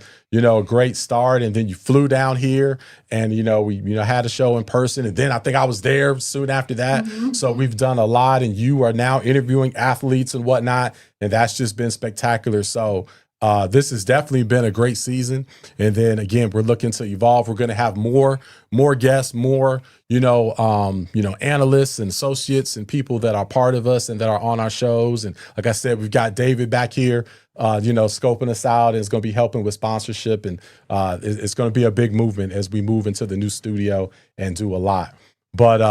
great start. And then you flew down here, and we had a show in person. And then I think I was there soon after that. So we've done a lot, and you are now interviewing athletes and whatnot, and that's just been spectacular. So this has definitely been a great season. And then again, we're looking to evolve. We're going to have more guests, more analysts and associates and people that are part of us and that are on our shows. And like I said, we've got David back here, scoping us out, and it's going to be helping with sponsorship. And it's going to be a big movement as we move into the new studio and do a lot. But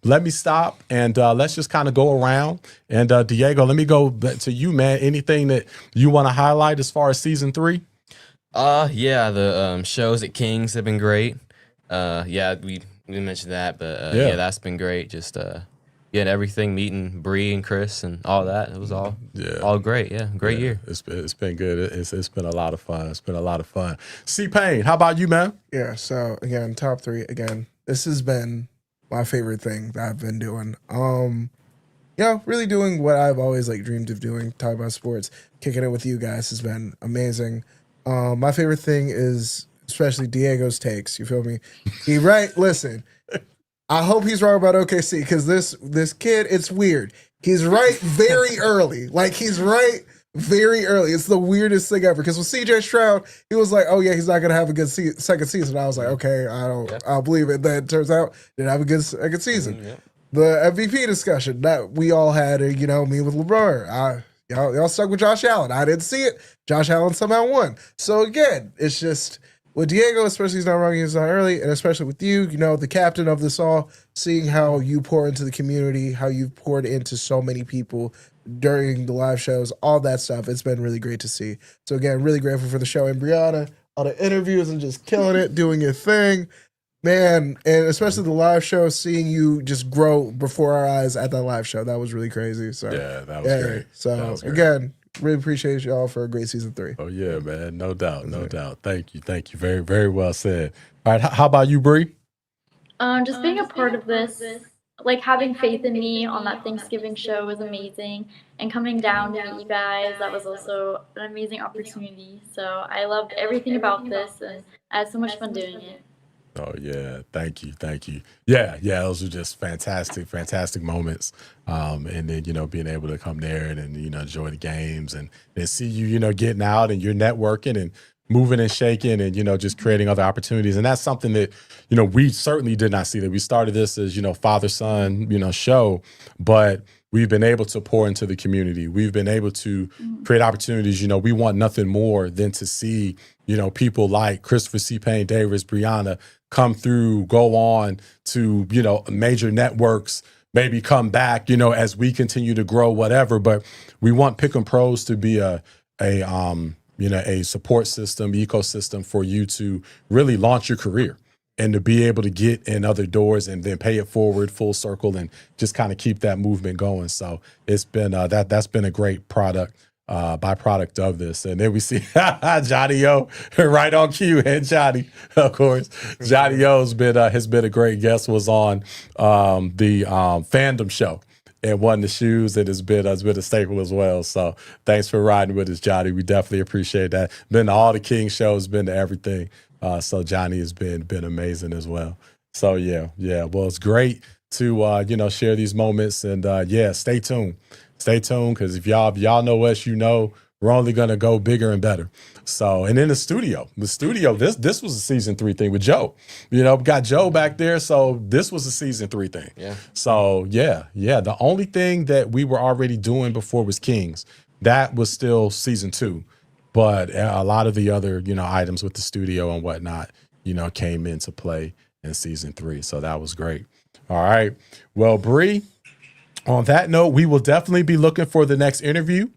let me stop and let's just kind of go around. And Diego, let me go to you, man. Anything that you want to highlight as far as season 3? The shows at Kings have been great. We mentioned that, but that's been great. Just getting everything, meeting Bree and Chris and all that. It was all great. Yeah, great year. It's been good. It's been a lot of fun. It's been a lot of fun. C-Payne, how about you, man? Yeah. So again, top 3 again. This has been my favorite thing that I've been doing. Really doing what I've always dreamed of doing, talking about sports, kicking it with you guys has been amazing. My favorite thing is especially Diego's takes. You feel me? Listen, I hope he's wrong about OKC because this kid, it's weird. He's right very early. He's right very early. It's the weirdest thing ever. Because with CJ Stroud, he was like, "Oh yeah, he's not gonna have a good second season." I was like, "Okay, I'll believe it." Then it turns out he didn't have a good second season. The MVP discussion that we all had, me with LeBron. Y'all stuck with Josh Allen. I didn't see it. Josh Allen somehow won. So again, it's just with Diego, especially he's not wrong, he's not early, and especially with you, the captain of this all, seeing how you pour into the community, how you've poured into so many people during the live shows, all that stuff. It's been really great to see. So again, really grateful for the show. And Brianna, all the interviews and just killing it, doing your thing. Man, and especially the live show, seeing you just grow before our eyes at that live show. That was really crazy. So yeah, that was great. So again, really appreciate y'all for a great season 3. Oh yeah, man. No doubt. Thank you. Very, very well said. All right, how about you, Bree? Just being a part of this, having faith in me on that Thanksgiving show was amazing. And coming down to meet you guys, that was also an amazing opportunity. So I loved everything about this, and I had so much fun doing it. Oh yeah, thank you. Yeah, those were just fantastic moments. And then being able to come there and enjoy the games and then see you getting out and you're networking and moving and shaking and just creating other opportunities. And that's something that we certainly did not see. That we started this as father-son show, but we've been able to pour into the community. We've been able to create opportunities. We want nothing more than to see people like Christopher C-Payne Davis, Brianna come through, go on to, major networks, maybe come back, as we continue to grow, whatever. But we want Pick 'em Pros to be a support system, ecosystem for you to really launch your career and to be able to get in other doors and then pay it forward full circle and just kind of keep that movement going. So it's been, that's been a great byproduct of this. And then we see Johnny O right on cue, and Johnny, of course. Johnny O has been a great guest, was on the fandom show and won the shoes, and has been a staple as well. So thanks for riding with us, Johnny. We definitely appreciate that. Been to all the King shows, been to everything. So Johnny has been amazing as well. So yeah. Well, it's great to share these moments, and stay tuned. Stay tuned, because if y'all know us, we're only gonna go bigger and better. So, and in the studio, this was a season 3 thing with Joe. We got Joe back there, so this was a season 3 thing. Yeah. So yeah. The only thing that we were already doing before was Kings. That was still season 2, but a lot of the other items with the studio and whatnot came into play in season 3. So that was great. All right. Well, Bree, on that note, we will definitely be looking for the next interview.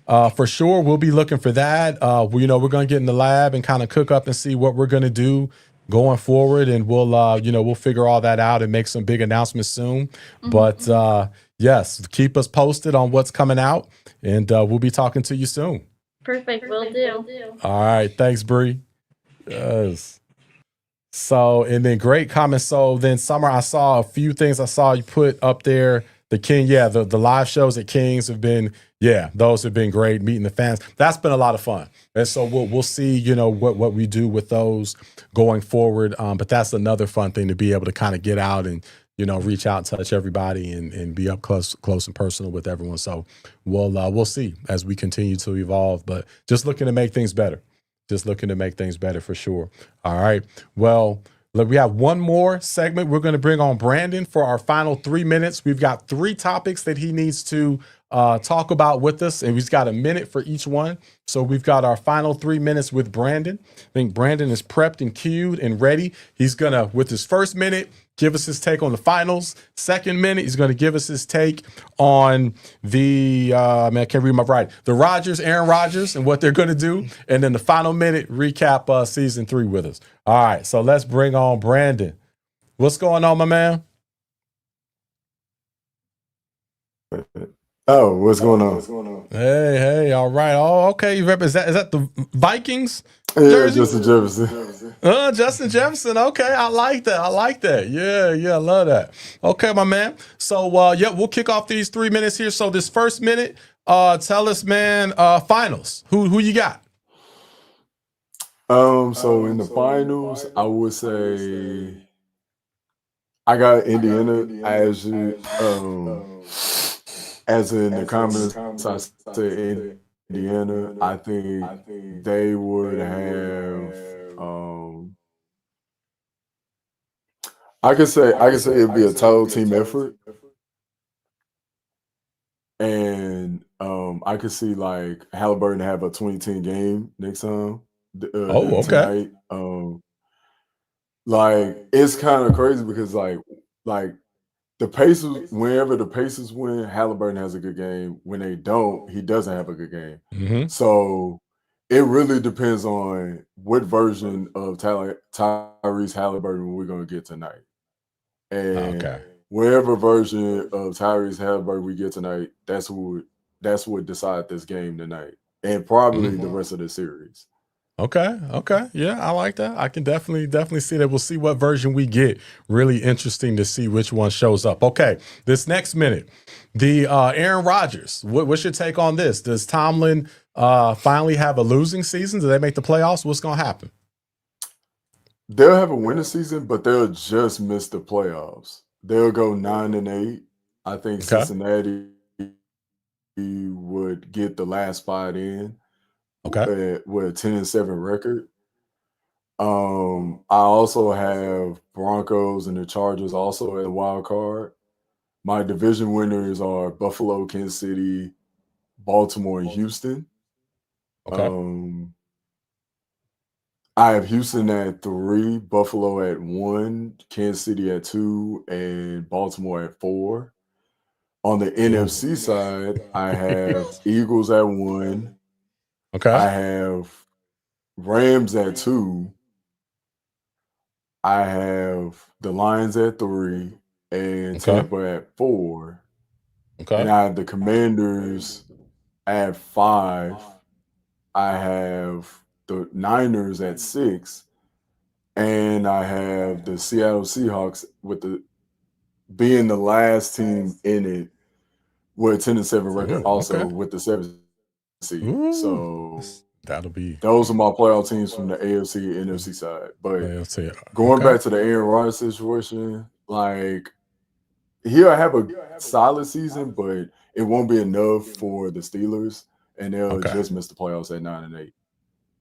For sure, we'll be looking for that. We're going to get in the lab and kind of cook up and see what we're going to do going forward, and we'll figure all that out and make some big announcements soon. But yes, keep us posted on what's coming out, and we'll be talking to you soon. Perfect, will do. All right, thanks, Bree. Yes. So, and then great comments. So then, Summer, I saw a few things I saw you put up there. The King, the live shows at Kings have been, Yeah, those have been great, meeting the fans. That's been a lot of fun. And so we'll see, what we do with those going forward. But that's another fun thing to be able to kind of get out and, reach out and touch everybody and be up close and personal with everyone. So we'll see as we continue to evolve, but just looking to make things better. Just looking to make things better for sure. All right. Well, look, we have one more segment. We're going to bring on Brandon for our final 3 minutes. We've got 3 topics that he needs to talk about with us, and we've got a minute for each one. So we've got our final 3 minutes with Brandon. I think Brandon is prepped and cued and ready. He's going to, with his first minute, give us his take on the finals. Second minute, he's going to give us his take on the, I can't read my writing, the Aaron Rodgers and what they're going to do. And then the final minute, recap season 3 with us. All right, so let's bring on Brandon. What's going on, my man? Oh, what's going on? Hey, all right. Oh, okay. Is that the Vikings? Yeah, jersey? Justin Jefferson. Justin Jefferson. Okay, I like that. Yeah, I love that. Okay, my man. So, we'll kick off these 3 minutes here. So, this first minute, tell us, man, finals. Who you got? So in the finals, I would say I got Indiana as in the comments. I say Indiana. I think they would have. I could say it'd be a total team effort, and I could see like Haliburton have a 2010 game next time. Okay. Tonight. Like it's kind of crazy because like the Pacers, whenever the Pacers win, Haliburton has a good game. When they don't, he doesn't have a good game. Mm-hmm. So it really depends on what version of Tyrese Haliburton we're going to get tonight. And whatever version of Tyrese Haliburton we get tonight, that's what decide this game tonight, and probably the rest of the series. Okay. Yeah, I like that. I can definitely see that. We'll see what version we get. Really interesting to see which one shows up. Okay, this next minute, the Aaron Rodgers. What's your take on this? Does Tomlin finally have a losing season? Do they make the playoffs? What's going to happen? They'll have a winning season, but they'll just miss the playoffs. They'll go 9-8. I think Cincinnati would get the last spot in. Okay. With a 10-7 record. I also have Broncos and the Chargers also at a wild card. My division winners are Buffalo, Kansas City, Baltimore, and Houston. Okay. I have Houston at 3, Buffalo at 1, Kansas City at 2, and Baltimore at 4. On the NFC side, I have Eagles at 1. Okay. I have Rams at 2. I have the Lions at 3 and Tampa at 4. Okay. And I have the Commanders at 5. I have the Niners at 6. And I have the Seattle Seahawks being the last team in it with a 10-7 record, also with the 7th seed. So that'll be those are my playoff teams from the AFC and NFC side. But going back to the Aaron Rodgers situation, like he'll have a solid season, but it won't be enough for the Steelers, and they'll just miss the playoffs at 9-8.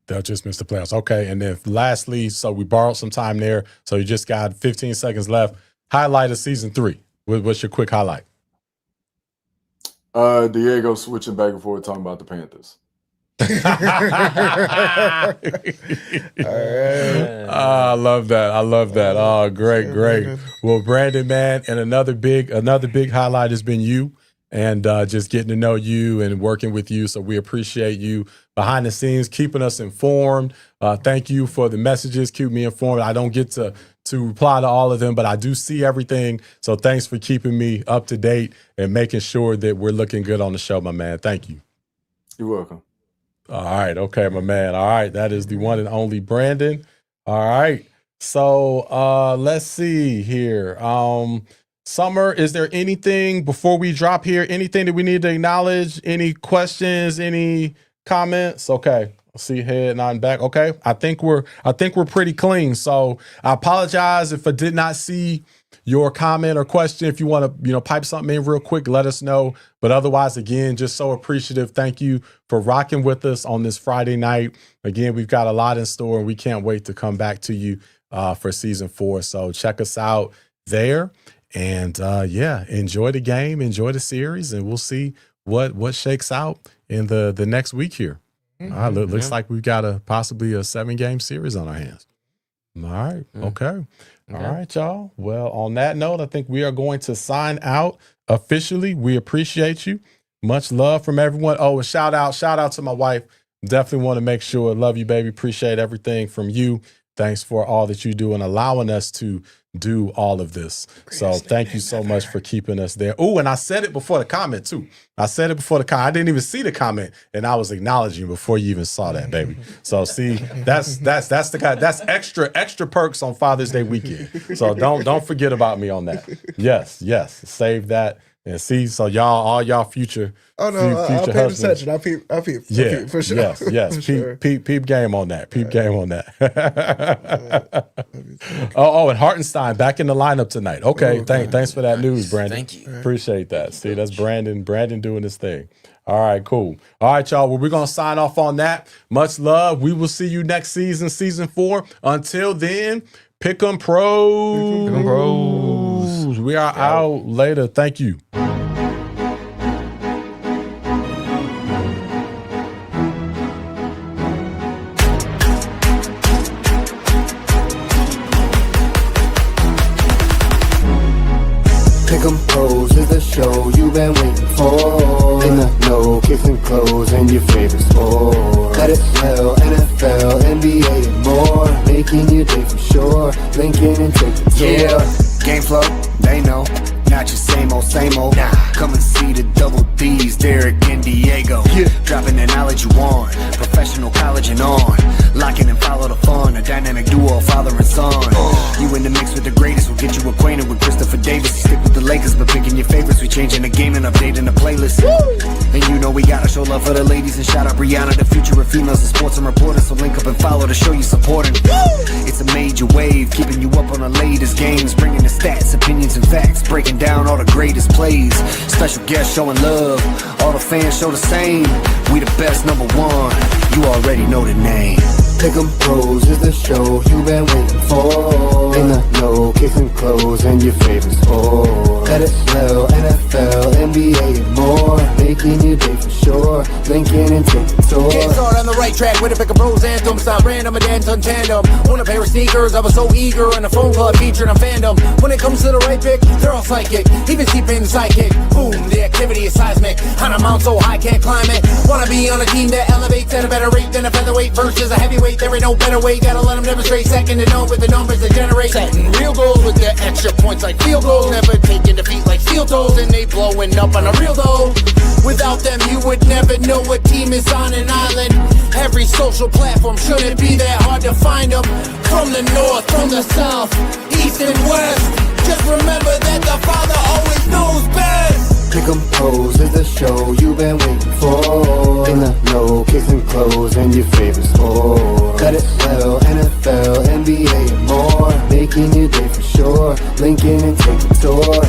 They'll just miss the playoffs. Okay, and then lastly, so we borrowed some time there, so you just got 15 seconds left. Highlight of season 3. What's your quick highlight? Diego switching back and forth talking about the Panthers. I love that. Oh, great. Well, Brandon, man, and another big highlight has been you and just getting to know you and working with you. So we appreciate you behind the scenes, keeping us informed. Thank you for the messages. Keep me informed. I don't get to reply to all of them, but I do see everything. So thanks for keeping me up to date and making sure that we're looking good on the show, my man. Thank you. You're welcome. All right. Okay, my man. All right. That is the one and only Brandon. All right. So let's see here. Summer, is there anything before we drop here? Anything that we need to acknowledge? Any questions? Any comments? Okay. I see head nodding back. Okay. I think we're pretty clean. So I apologize if I did not see your comment or question. If you want to, pipe something in real quick, let us know. But otherwise, again, just so appreciative. Thank you for rocking with us on this Friday night. Again, we've got a lot in store and we can't wait to come back to you for season 4. So check us out there. And enjoy the game, enjoy the series, and we'll see what shakes out in the next week here. Looks like we've got possibly a 7-game series on our hands. All right. Okay. All right, y'all. Well, on that note, I think we are going to sign out officially. We appreciate you. Much love from everyone. Oh, and shout out to my wife. Definitely want to make sure. Love you, baby. Appreciate everything from you. Thanks for all that you do and allowing us to do all of this. So thank you so much for keeping us there. Oh, and I said it before the comment too. I didn't even see the comment, and I was acknowledging before you even saw that, baby. So see, that's the guy. That's extra perks on Father's Day weekend. So don't forget about me on that. Yes, save that. And see, so all y'all future. Oh no, I'll pay attention. I'll peep. Yeah, for sure. Yes. For peep game on that. Peep game on that. And Hartenstein back in the lineup tonight. Okay, thanks for that news, Brandon. Thank you. Appreciate that. See, that's Brandon doing his thing. All right, cool. All right, y'all. Well, we're gonna sign off on that. Much love. We will see you next season, season 4. Until then, Pick 'em Pros. Pick 'em Pros. We are out later. Thank you. Pick 'em Pros is the show you've been waiting for. In the know, kicks and clothes and your favorite sport. Let it smell, NFL, NBA and more. Making your day for sure. Linking and taking tour. Game flow, they know. Not your same old, nah. Come and see the double D's, Derek and Diego. Dropping the knowledge you want, professional college and on. Locking and follow the fun, a dynamic duo, father and son. You in the mix with the greatest, we'll get you acquainted with Christopher Davis. You stick with the Lakers, but picking your favorites. We changing the game and updating the playlist. And you know we gotta show love for the ladies and shout out Brianna, the future of females in sports and reporters. So link up and follow to show you supporting. It's a major wave, keeping you up on the latest games, bringing the stats, opinions, and facts, breaking down all the greatest plays. Special guests showing love, all the fans show the same. We the best, number 1, you already know the name. Pick 'em Pros is the show you've been waiting for. In the know, kicks and clothes and your favorite sport. Let it smell, NFL, NBA and more. Making your day for sure. Linking and taking tour. Get started on the right track with a Pick 'em Pros anthem. Stop random and dance on tandem. Want a pair of sneakers, I was so eager. And a phone club featured on fandom. When it comes to the right pick, they're all psychic. Even T-Pain sidekick. Boom, the activity is seismic. On a mount so high, can't climb it. Wanna be on a team that elevates at a better rate than a featherweight versus a heavyweight. There ain't no better way, gotta let them demonstrate. Second to none with the numbers that generate. Setting real goals with the extra points like field goals. Never taking defeat like steel toes, and they blowing up on a real though. Without them you would never know what team is on an island. Every social platform shouldn't be that hard to find them. From the north, from the south, east and west. Just remember that the Father always knows best. Pick 'em Pros is the show you've been waiting for. In the know, kicks and clothes and your favorite sport. Let it smell, NFL, NBA and more. Making your day for sure. Linking and taking tour.